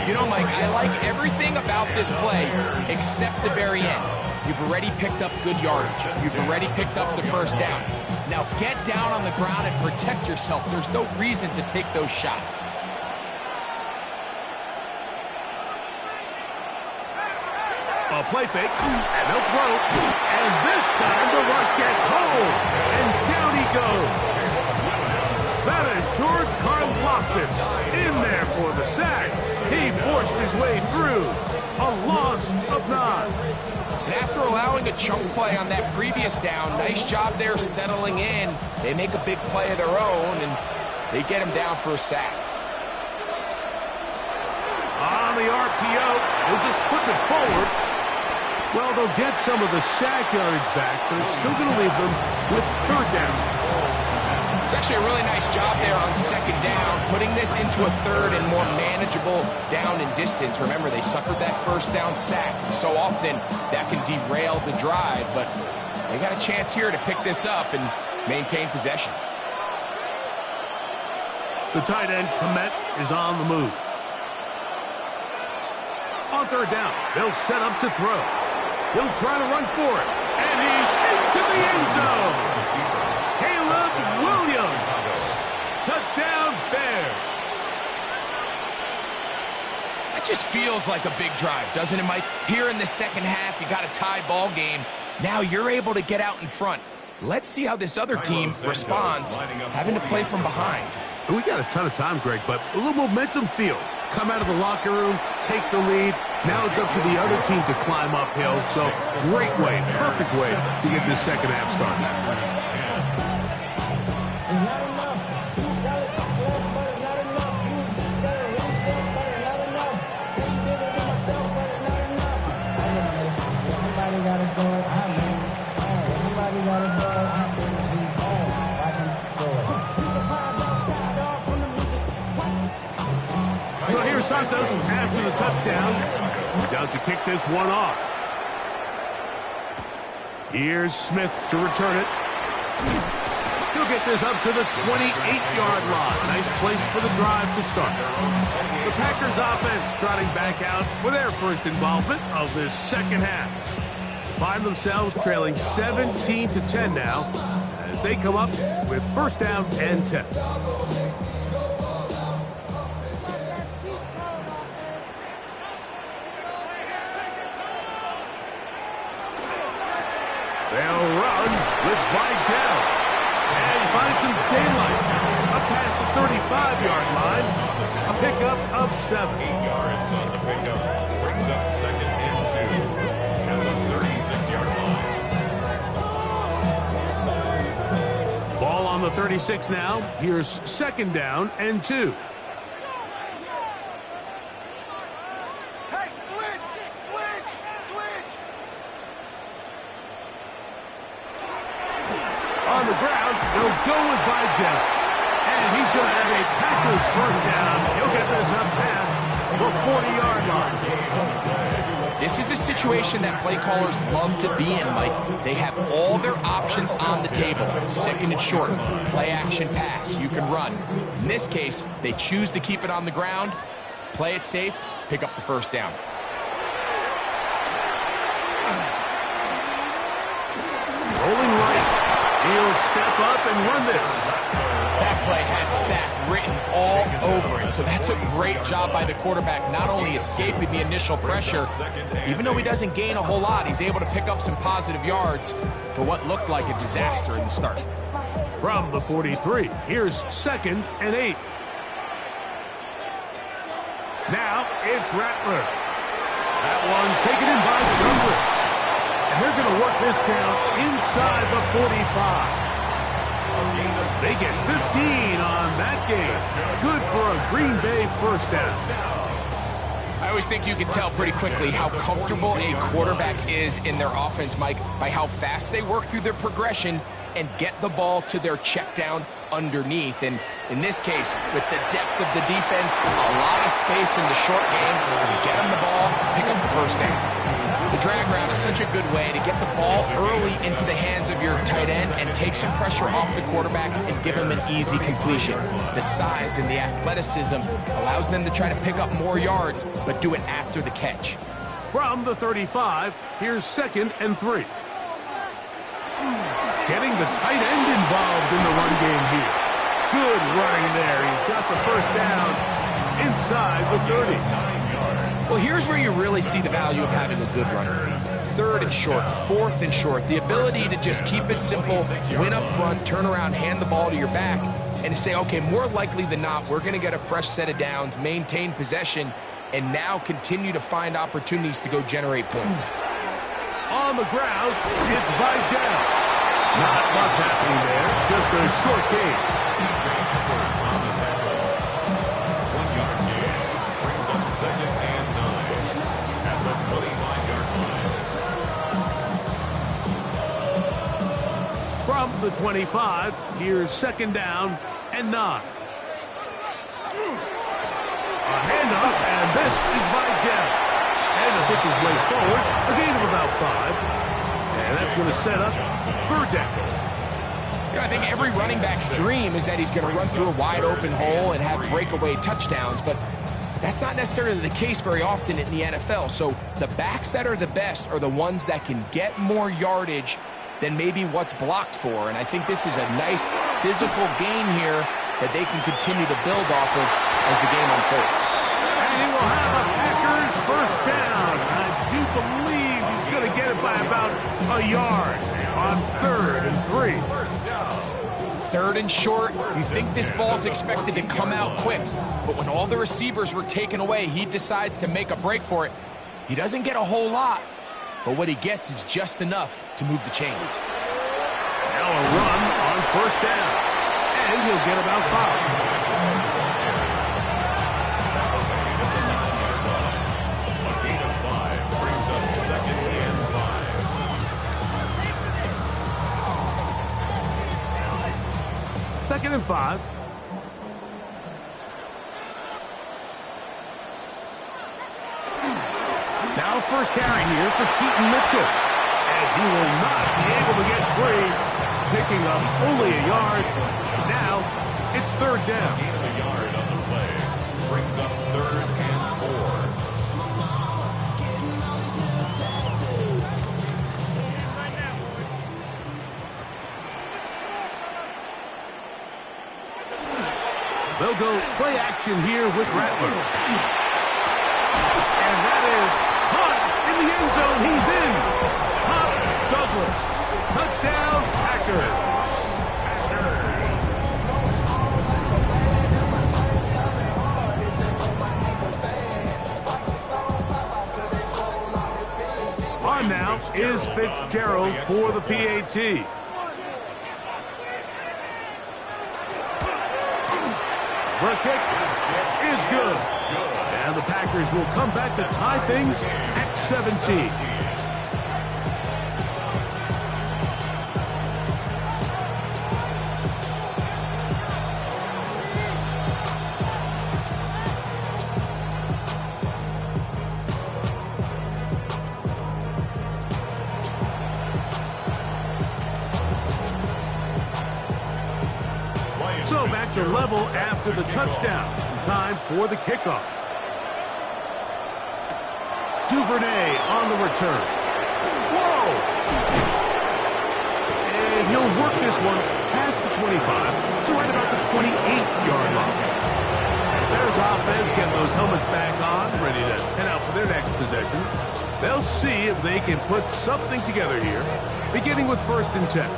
You know, Mike, I like everything about this play except the very end. You've already picked up good yardage. You've already picked up the first down. Now get down on the ground and protect yourself. There's no reason to take those shots. A play fake, and they'll throw. And this time the rush gets home. And down he goes. That is George Karlaftis in there for the sack. He forced his way through. A loss of 9. And after allowing a chunk play on that previous down, nice job there settling in. They make a big play of their own, and they get him down for a sack. On the RPO, they'll just flip it forward. Well, they'll get some of the sack yardage back, but it's still going to leave them with 3rd down. It's actually a really nice job there on 2nd down, putting this into a 3rd and more manageable down and distance. Remember, they suffered that first down sack. So often, that can derail the drive, but they got a chance here to pick this up and maintain possession. The tight end, Komet, is on the move. On 3rd down, they'll set up to throw. He'll try to run for it, and he's into the end zone. Caleb Williams. Touchdown, Bears. That just feels like a big drive, doesn't it, Mike? Here in the second half, you got a tie ball game. Now you're able to get out in front. Let's see how this other team responds, having to play from behind. We got a ton of time, Greg, but a little momentum feel. Come out of the locker room, take the lead. Now it's up to the other team to climb uphill. So great way, perfect way to get this second half started. Santos, after the touchdown, he's out to kick this one off. Here's Smith to return it. He'll get this up to the 28-yard line. Nice place for the drive to start. The Packers offense trotting back out for their first involvement of this second half. Find themselves trailing 17-10 now as they come up with 1st down and 10. They'll run with Vidal. And find some daylight. Up past the 35-yard line. A pickup of 7. 8 yards on the pickup. Brings up 2nd and 2 at the 36-yard line. Ball on the 36 now. Here's 2nd down and 2. On the ground, they'll go with Vidal. And he's going to have a Packers first down. He'll get this up past the 40-yard line. This is a situation that play callers love to be in, Mike. They have all their options on the table. 2nd and short, play action pass, you can run. In this case, they choose to keep it on the ground, play it safe, pick up the first down. Rolling right. He'll step up and run this. That play had sack written all over it, so that's a great job by the quarterback, not only escaping the initial pressure, even though he doesn't gain a whole lot, he's able to pick up some positive yards for what looked like a disaster in the start. From the 43, here's 2nd and 8. Now it's Rattler. That one taken in by Douglas. And they're going to work this down inside the 45. They get 15 on that game. Good for a Green Bay first down. I always think you can tell pretty quickly how comfortable a quarterback is in their offense, Mike, by how fast they work through their progression and get the ball to their check down underneath. And in this case, with the depth of the defense, a lot of space in the short game, get them the ball, pick up the first down. The drag route is such a good way to get the ball early into the hands of your tight end and take some pressure off the quarterback and give him an easy completion. The size and the athleticism allows them to try to pick up more yards, but do it after the catch. From the 35, here's 2nd and 3. Getting the tight end involved in the run game here. Good running there. He's got the first down inside the 30. Well, here's where you really see the value of having a good runner. 3rd and short, 4th and short. The ability to just keep it simple, win up front, turn around, hand the ball to your back, and to say, okay, more likely than not, we're going to get a fresh set of downs, maintain possession, and now continue to find opportunities to go generate points. On the ground, it's Vidal. Not much happening there, just a short game. From the 25, here's 2nd down and 9. A handoff, and this is Vidal. And to pick his way forward, a gain of about 5. And that's going to set up 3rd down. You know, I think every running back's dream is that he's going to run through a wide open hole and have breakaway touchdowns, but that's not necessarily the case very often in the NFL. So the backs that are the best are the ones that can get more yardage than maybe what's blocked for. And I think this is a nice physical game here that they can continue to build off of as the game unfolds. And he will have a Packers first down. I do believe he's going to get it by about a yard on 3rd and 3. 3rd and short, you think this ball's expected to come out quick, but when all the receivers were taken away, he decides to make a break for it. He doesn't get a whole lot, but what he gets is just enough to move the chains. Now a run on first down, and he'll get about 5. Second and 5. Now first carry here for Keaton Mitchell. And he will not be able to get free. Picking up only a yard. Now it's 3rd down. Gains a yard on the play. Brings up 3rd and 4. They'll go play action here with Rattler. And that is caught in the end zone. He's in. Pop Douglas. Touchdown, Packers. is Fitzgerald for the PAT. The kick is good. And the Packers will come back to tie things at 17. So back to level after the touchdown. Time for the kickoff. Duvernay on the return. Whoa! And he'll work this one past the 25 to right about the 28-yard line. There's offense getting those helmets back on, ready to head out for their next possession. They'll see if they can put something together here, beginning with 1st and 10.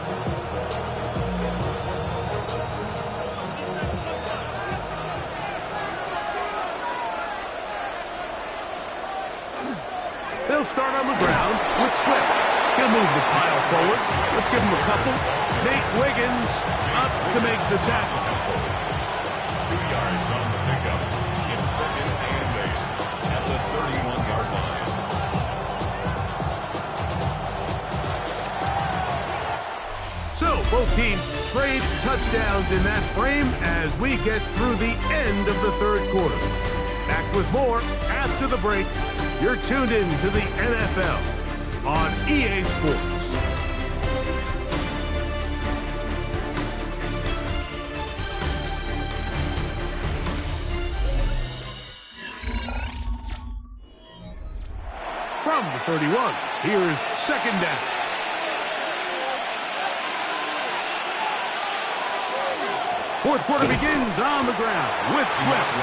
They'll start on the ground with Swift. He'll move the pile forward. Let's give him a couple. Nate Wiggins up to make the tackle. 2 yards on the pickup. It's 2nd and 8 at the 31-yard line. So both teams trade touchdowns in that frame as we get through the end of the 3rd quarter. Back with more after the break. You're tuned in to the NFL on EA Sports. From the 31, here's 2nd down. Fourth quarter begins on the ground with Swift.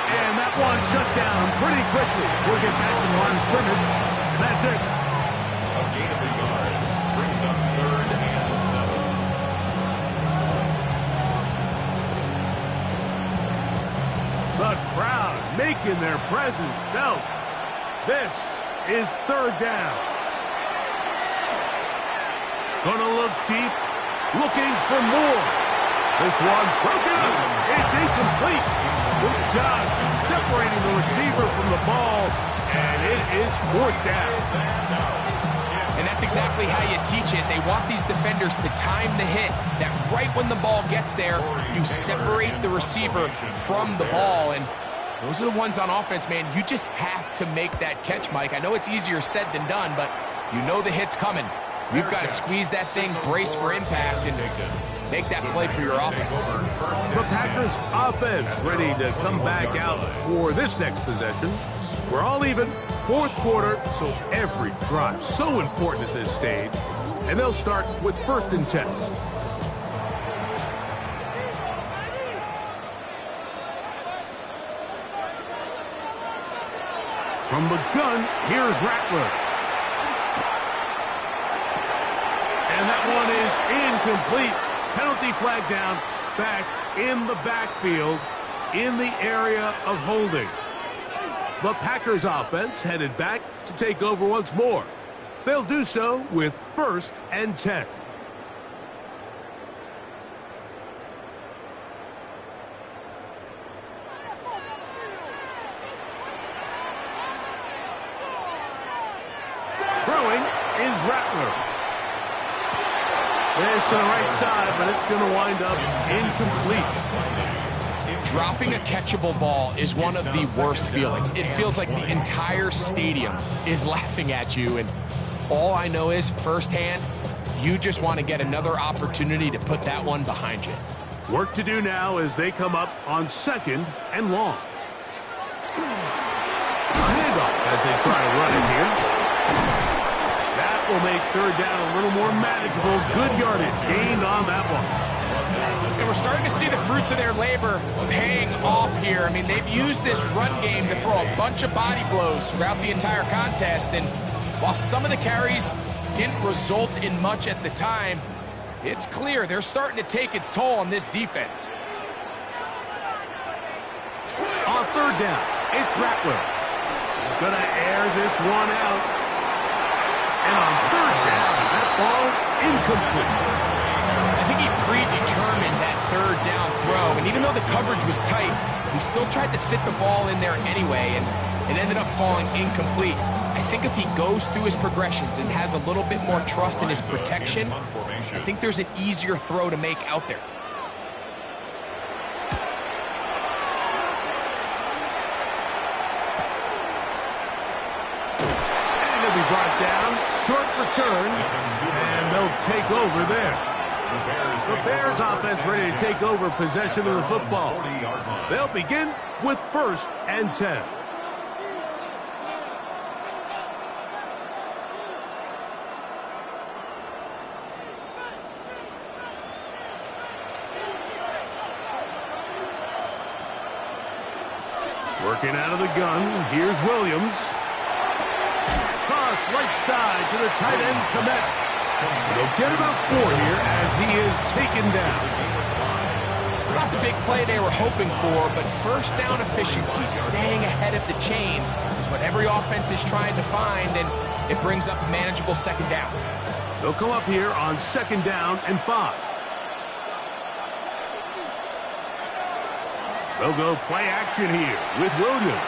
And that one shut down pretty quickly. We'll get back to the line of scrimmage. That's it. A gain of a yard brings up 3rd and 7. The crowd making their presence felt. This is 3rd down. Gonna look deep, looking for more. This one broken up. It's incomplete. Good job separating the receiver from the ball, and it is 4th down. And that's exactly how you teach it. They want these defenders to time the hit, that right when the ball gets there, you separate the receiver from the ball. And those are the ones on offense, man. You just have to make that catch, Mike. I know it's easier said than done, but you know the hit's coming. You've got to squeeze that thing, brace for impact, and make that play for your offense. The Packers offense ready to come back out for this next possession. We're all even, 4th quarter, so every drive so important at this stage. And they'll start with 1st and 10. From the gun, here's Rattler. And that one is incomplete. Penalty flag down, back in the backfield, in the area of holding. The Packers offense headed back to take over once more. They'll do so with 1st and 10. Throwing is Rattler. This to the right side, but it's going to wind up incomplete. Dropping a catchable ball is one of the worst feelings. It feels like the entire stadium is laughing at you, and all I know is firsthand, you just want to get another opportunity to put that one behind you. Work to do now as they come up on 2nd and long. A handoff as they try to run it here. That will make 3rd down a little more manageable. Good yardage gained on that one. And we're starting to see the fruits of their labor paying off here. I mean, they've used this run game to throw a bunch of body blows throughout the entire contest. And while some of the carries didn't result in much at the time, it's clear they're starting to take its toll on this defense. On 3rd down, it's Rattler. He's going to air this one out. And on third down, that ball incomplete. I think he predetermined that third down throw, and even though the coverage was tight, he still tried to fit the ball in there anyway, and it ended up falling incomplete. I think if he goes through his progressions and has a little bit more trust in his protection, I think there's an easier throw to make out there. And he'll be brought down, short return, and they'll take over there. The Bears offense ready to take over possession of the football. They'll begin with 1st and 10. Working out of the gun, here's Williams. Cross right side to the tight end, Komet. They'll get about 4 here as he is taken down. It's not the big play they were hoping for, but first down efficiency, staying ahead of the chains, is what every offense is trying to find, and it brings up a manageable 2nd down. They'll come up here on 2nd down and 5. They'll go play action here with Williams.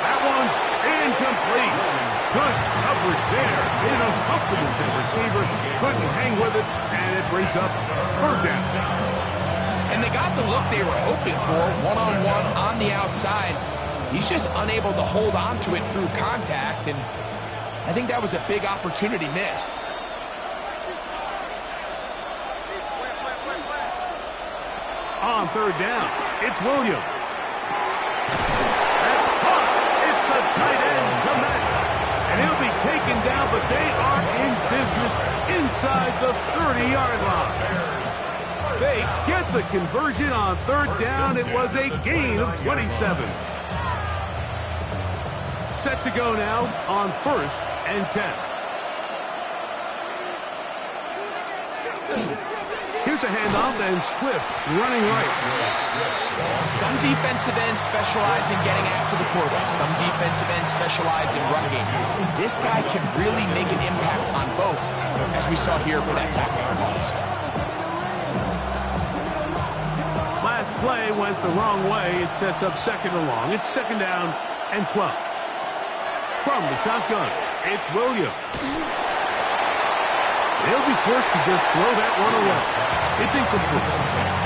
That one's incomplete. Good coverage there. In a comfortable receiver. Couldn't hang with it, and it brings up 3rd down. And they got the look they were hoping for, one-on-one on the outside. He's just unable to hold on to it through contact, and I think that was a big opportunity missed. On 3rd down, it's Williams. That's caught. It's the tight end, Komet. And he'll be taken down, but they are in business inside the 30-yard line. They get the conversion on 3rd down. It was a gain of 27. Set to go now on 1st and 10. Here's a handoff, and Swift running right. Some defensive ends specialize in getting after the quarterback. Some defensive ends specialize in run game. This guy can really make an impact on both, as we saw here for that tackle for loss. Last play went the wrong way. It sets up 2nd and long. It's 2nd down and 12. From the shotgun, it's Williams. They'll be forced to just throw that one away. It's incomplete.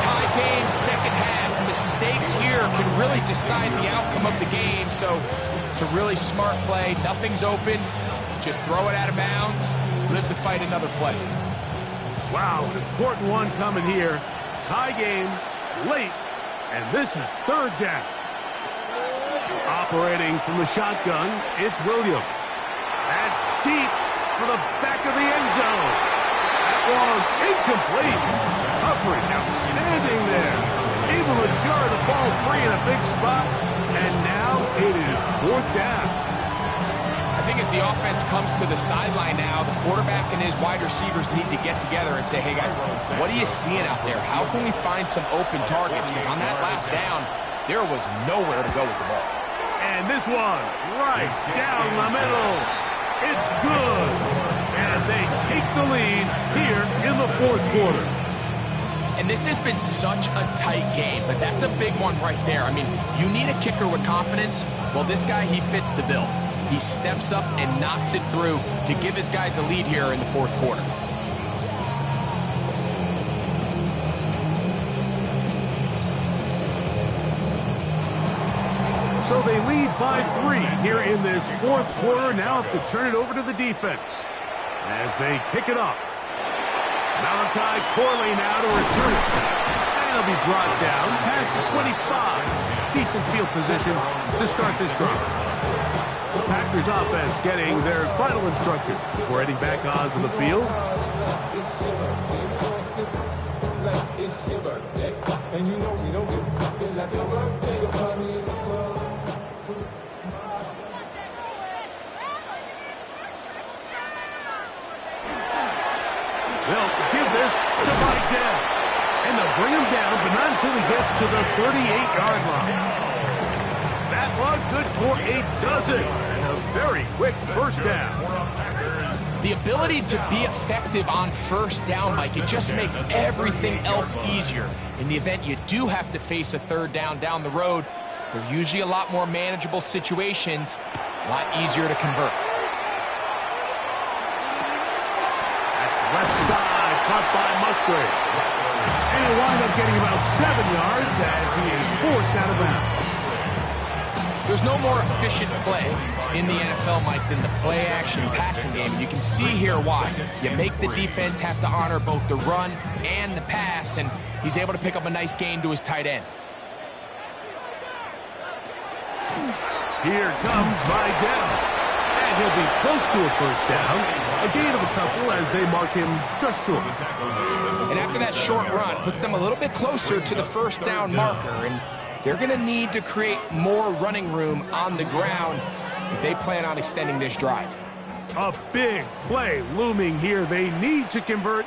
Tie game, 2nd half. Mistakes here can really decide the outcome of the game. So it's a really smart play. Nothing's open. Just throw it out of bounds. Live to fight another play. Wow, an important one coming here. Tie game, late, and this is 3rd down. Operating from the shotgun, it's Williams. That's deep for the back of the end zone. That one incomplete. Coverage outstanding there. Able to jar the ball free in a big spot. And now it is 4th down. I think as the offense comes to the sideline now, the quarterback and his wide receivers need to get together and say, hey guys, what are you seeing out there? How can we find some open targets? Because on that last down, there was nowhere to go with the ball. And this one, right down the middle. It's good. And they take the lead here in the 4th quarter. And this has been such a tight game, but that's a big one right there. I mean, you need a kicker with confidence. Well, this guy, he fits the bill. He steps up and knocks it through to give his guys a lead here in the 4th quarter. So they lead by 3 here in this 4th quarter. Now have to turn it over to the defense as they kick it off. Malachi Corley now to return it. And he'll be brought down past the 25. Decent field position to start this drive. The Packers offense getting their final instructions before heading back onto the field. They'll give this to Vidal. And they'll bring him down, but not until he gets to the 38-yard line. That one good for a dozen. And a very quick first down. The ability to be effective on first down, Mike, it just makes everything else easier. In the event you do have to face a third down the road, they're usually a lot more manageable situations, a lot easier to convert. That's left side, caught by Musgrave. And he'll wind up getting about 7 yards as he is forced out of bounds. There's no more efficient play in the NFL, Mike, than the play-action passing game. And you can see here why. You make the defense have to honor both the run and the pass, and he's able to pick up a nice gain to his tight end. Here comes Vidal. And he'll be close to a first down. A gain of a couple as they mark him just short. And after that short run, puts them a little bit closer to the first down marker. And they're going to need to create more running room on the ground if they plan on extending this drive. A big play looming here. They need to convert.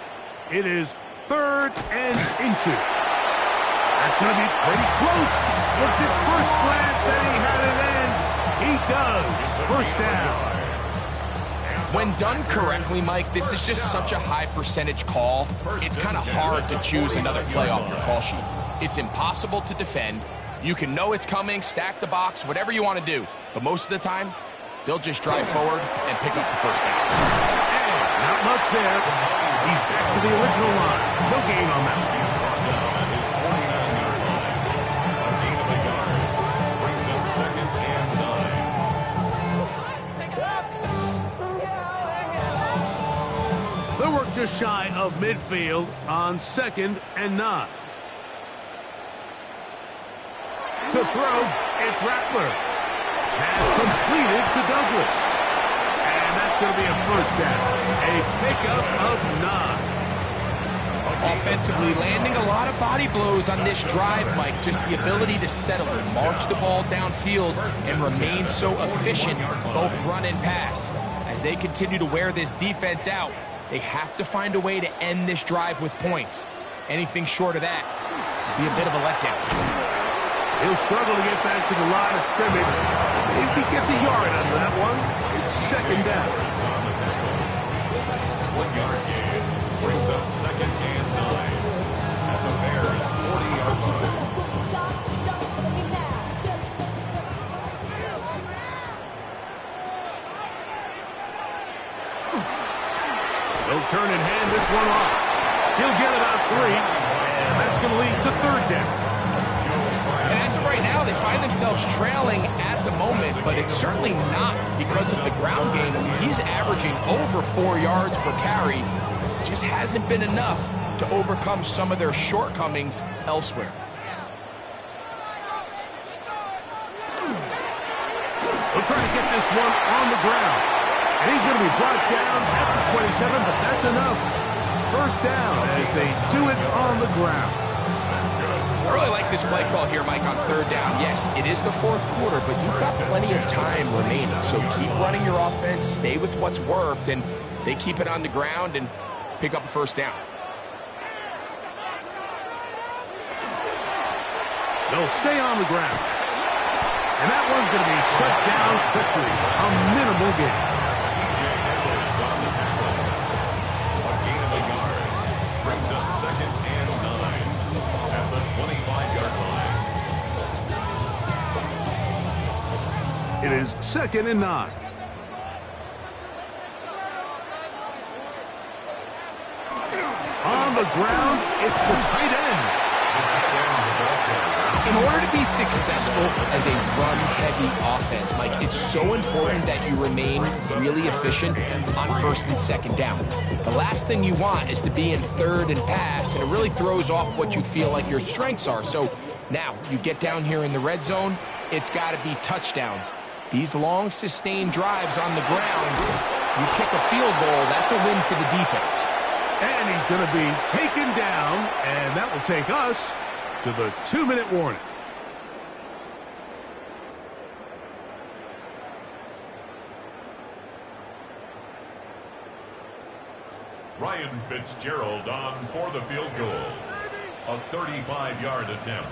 It is 3rd and inches. That's going to be pretty close. Looked at first glance that he had it in. He does. First down. When done correctly, Mike, this is just such a high percentage call. It's kind of hard to choose another play off your call sheet. It's impossible to defend. You can know it's coming, stack the box, whatever you want to do. But most of the time, they'll just drive forward and pick up the first down. And not much there. He's back to the original line. No gain on that one. They'll work just shy of midfield on 2nd and 9. To throw, it's Rattler. Pass completed to Douglas. And that's going to be a first down. A pickup of 9. Offensively, landing a lot of body blows on this drive, Mike. Just the ability to steadily march the ball downfield and remain so efficient, both run and pass. As they continue to wear this defense out, they have to find a way to end this drive with points. Anything short of that would be a bit of a letdown. He'll struggle to get back to the line of scrimmage. If he gets a yard out of that one, it's 2nd down. 1 yard gain brings up 2nd and 9 at the Bears' 40-yard line. They'll turn and hand this one off. He'll get about 3, and that's going to lead to 3rd down. And as of right now, they find themselves trailing at the moment, but it's certainly not because of the ground game. I mean, he's averaging over 4 yards per carry. Just hasn't been enough to overcome some of their shortcomings elsewhere. They'll try to get this one on the ground. And he's going to be brought down at the 27, but that's enough. First down as they do it on the ground. I really like this play call here, Mike, on 3rd down. Yes, it is the 4th quarter, but you've got plenty of time remaining. So keep running your offense, stay with what's worked, and they keep it on the ground and pick up a first down. They'll stay on the ground. And that one's going to be shut down quickly. A minimal gain. On the tackle. A gain of a yard brings up 2nd and 9 at the 25-yard line. It is 2nd and 9. On the ground, it's the tight end. In order to be successful as a run-heavy offense, Mike, it's so important that you remain really efficient on 1st and 2nd down. The last thing you want is to be in 3rd and pass, and it really throws off what you feel like your strengths are. So now you get down here in the red zone, it's got to be touchdowns. These long, sustained drives on the ground, you kick a field goal, that's a win for the defense. And he's going to be taken down, and that will take us to the 2-minute warning. Ryan Fitzgerald on for the field goal. A 35-yard attempt.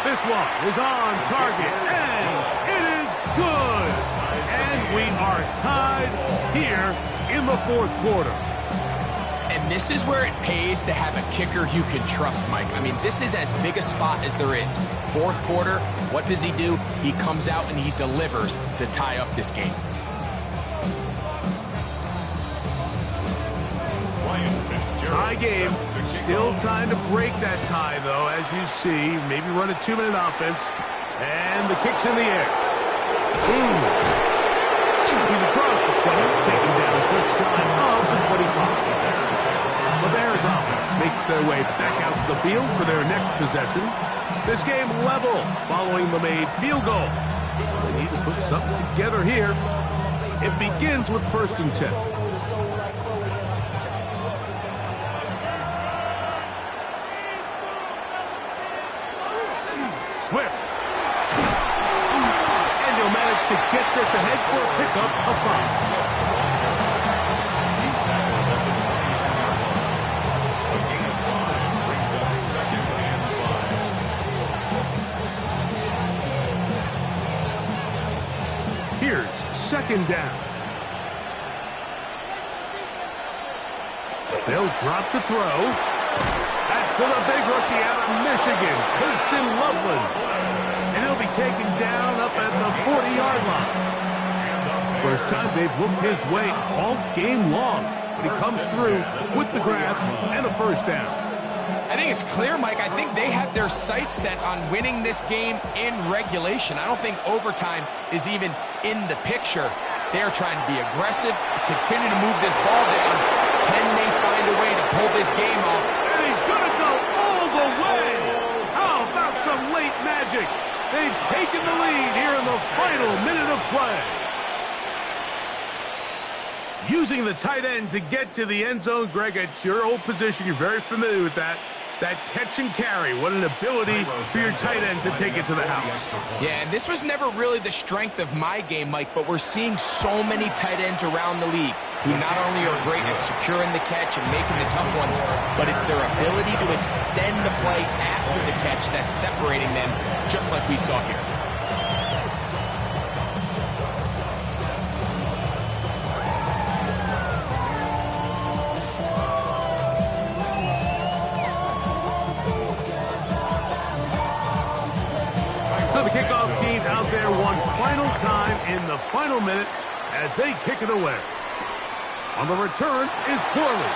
This one is on target, and it is good. And we are tied here in the fourth quarter. And this is where it pays to have a kicker you can trust, Mike. I mean, this is as big a spot as there is. Fourth quarter, what does he do? He comes out and he delivers to tie up this game. Tie game. Still time to break that tie, though, as you see. Maybe run a 2-minute offense. And the kick's in the air. He's across the 20, taken down just shy of the 25. The Bears offense makes their way back out to the field for their next possession. This game level following the made field goal. They need to put something together here. It begins with 1st and 10. Swift. And he'll manage to get this ahead for a pickup of 5. Here's 2nd down. They'll drop to throw. That's to the big rookie out of Michigan, Kirsten Loveland. And he'll be taken down up at the 40-yard line. First time they've looked his way all game long. But he comes through with the grab and a 1st down. I think it's clear, Mike. I think they have their sights set on winning this game in regulation. I don't think overtime is even in the picture. They're trying to be aggressive, continue to move this ball down. Can they find a way to pull this game off? And he's going to go all the way. How about some late magic? They've taken the lead here in the final minute of play. Using the tight end to get to the end zone, Greg, it's your old position. You're very familiar with that. That catch and carry, what an ability for your tight end to take it to the house. Yeah, and this was never really the strength of my game, Mike, but we're seeing so many tight ends around the league who not only are great at securing the catch and making the tough ones, but it's their ability to extend the play after the catch that's separating them, just like we saw here. So the kickoff team out there one final time in the final minute as they kick it away. On the return is Corley.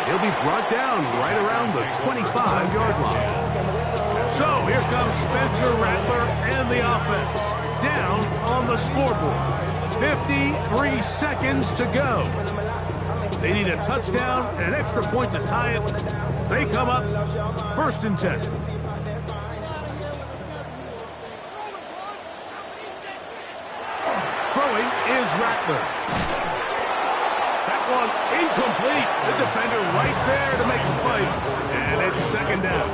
He'll be brought down right around the 25-yard line. So here comes Spencer Rattler and the offense. Down on the scoreboard. 53 seconds to go. They need a touchdown and an extra point to tie it. They come up 1st and 10. Throwing is Rattler. That one incomplete. The defender right there to make the play. And it's 2nd down.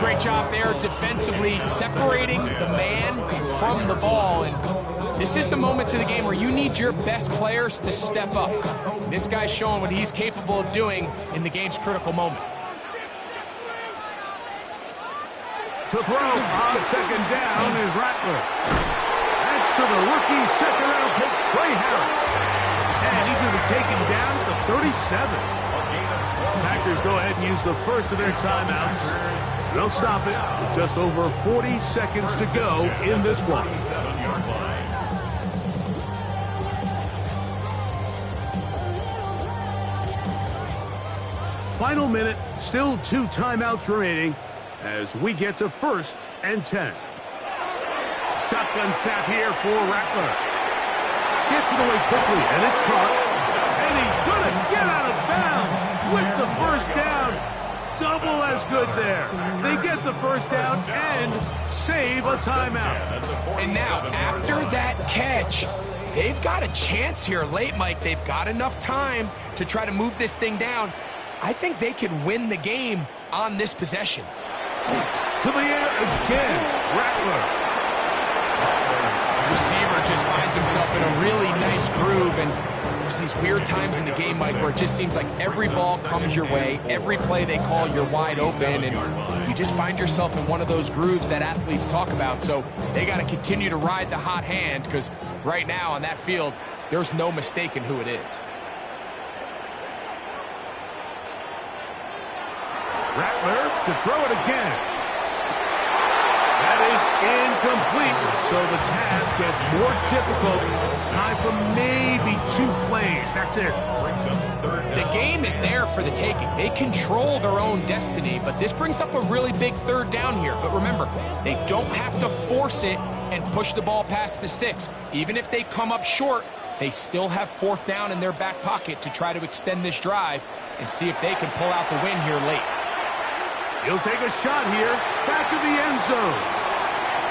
Great job there defensively, separating the man from the ball. And this is the moments of the game where you need your best players to step up. And this guy's showing what he's capable of doing in the game's critical moment. To throw on 2nd down is Rattler. To the rookie 2nd-round pick, Trey Harris. And he's going to be taken down at the 37. Packers go ahead and use the first of their timeouts. They'll stop it with just over 40 seconds to go in this one. Final minute, still 2 timeouts remaining as we get to 1st and 10. Shotgun snap here for Rattler. Gets it away quickly, and it's caught. And he's going to get out of bounds with the 1st down. Double as good there. They get the 1st down and save a timeout. And now, after that catch, they've got a chance here late, Mike. They've got enough time to try to move this thing down. I think they could win the game on this possession. To the air again, Rattler. Receiver just finds himself in a really nice groove, and there's these weird times in the game, Mike, where it just seems like every ball comes your way, every play they call, you're wide open, and you just find yourself in one of those grooves that athletes talk about. So they got to continue to ride the hot hand, because right now on that field, there's no mistaking who it is. Rattler to throw it again. That is incomplete, so the task gets more difficult. Time for maybe 2 plays. That's it. The game is there for the taking. They control their own destiny, but this brings up a really big 3rd down here. But remember, they don't have to force it and push the ball past the sticks. Even if they come up short, they still have 4th down in their back pocket to try to extend this drive and see if they can pull out the win here late. He'll take a shot here, back of the end zone.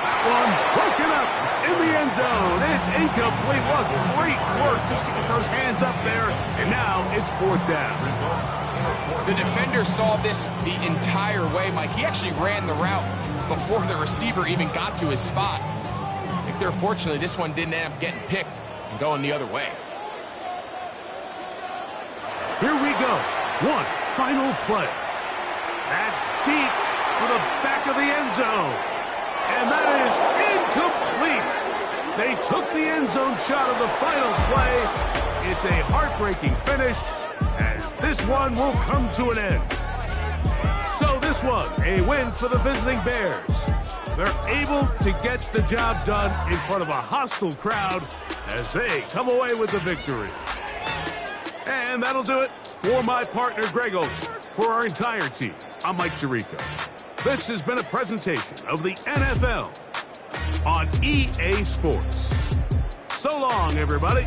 That one broken up in the end zone. It's incomplete. Look, great work just to get those hands up there, and now it's 4th down. The defender saw this the entire way, Mike. He actually ran the route before the receiver even got to his spot. I think they're fortunately this one didn't end up getting picked and going the other way. Here we go. One final play. That's deep for the back of the end zone. And that is incomplete. They took the end zone shot of the final play. It's a heartbreaking finish, as this one will come to an end. So this one, a win for the visiting Bears. They're able to get the job done in front of a hostile crowd as they come away with the victory. And that'll do it for my partner, Greg Olsen. For our entire team, I'm Mike Tirico. This has been a presentation of the NFL on EA Sports. So long, everybody.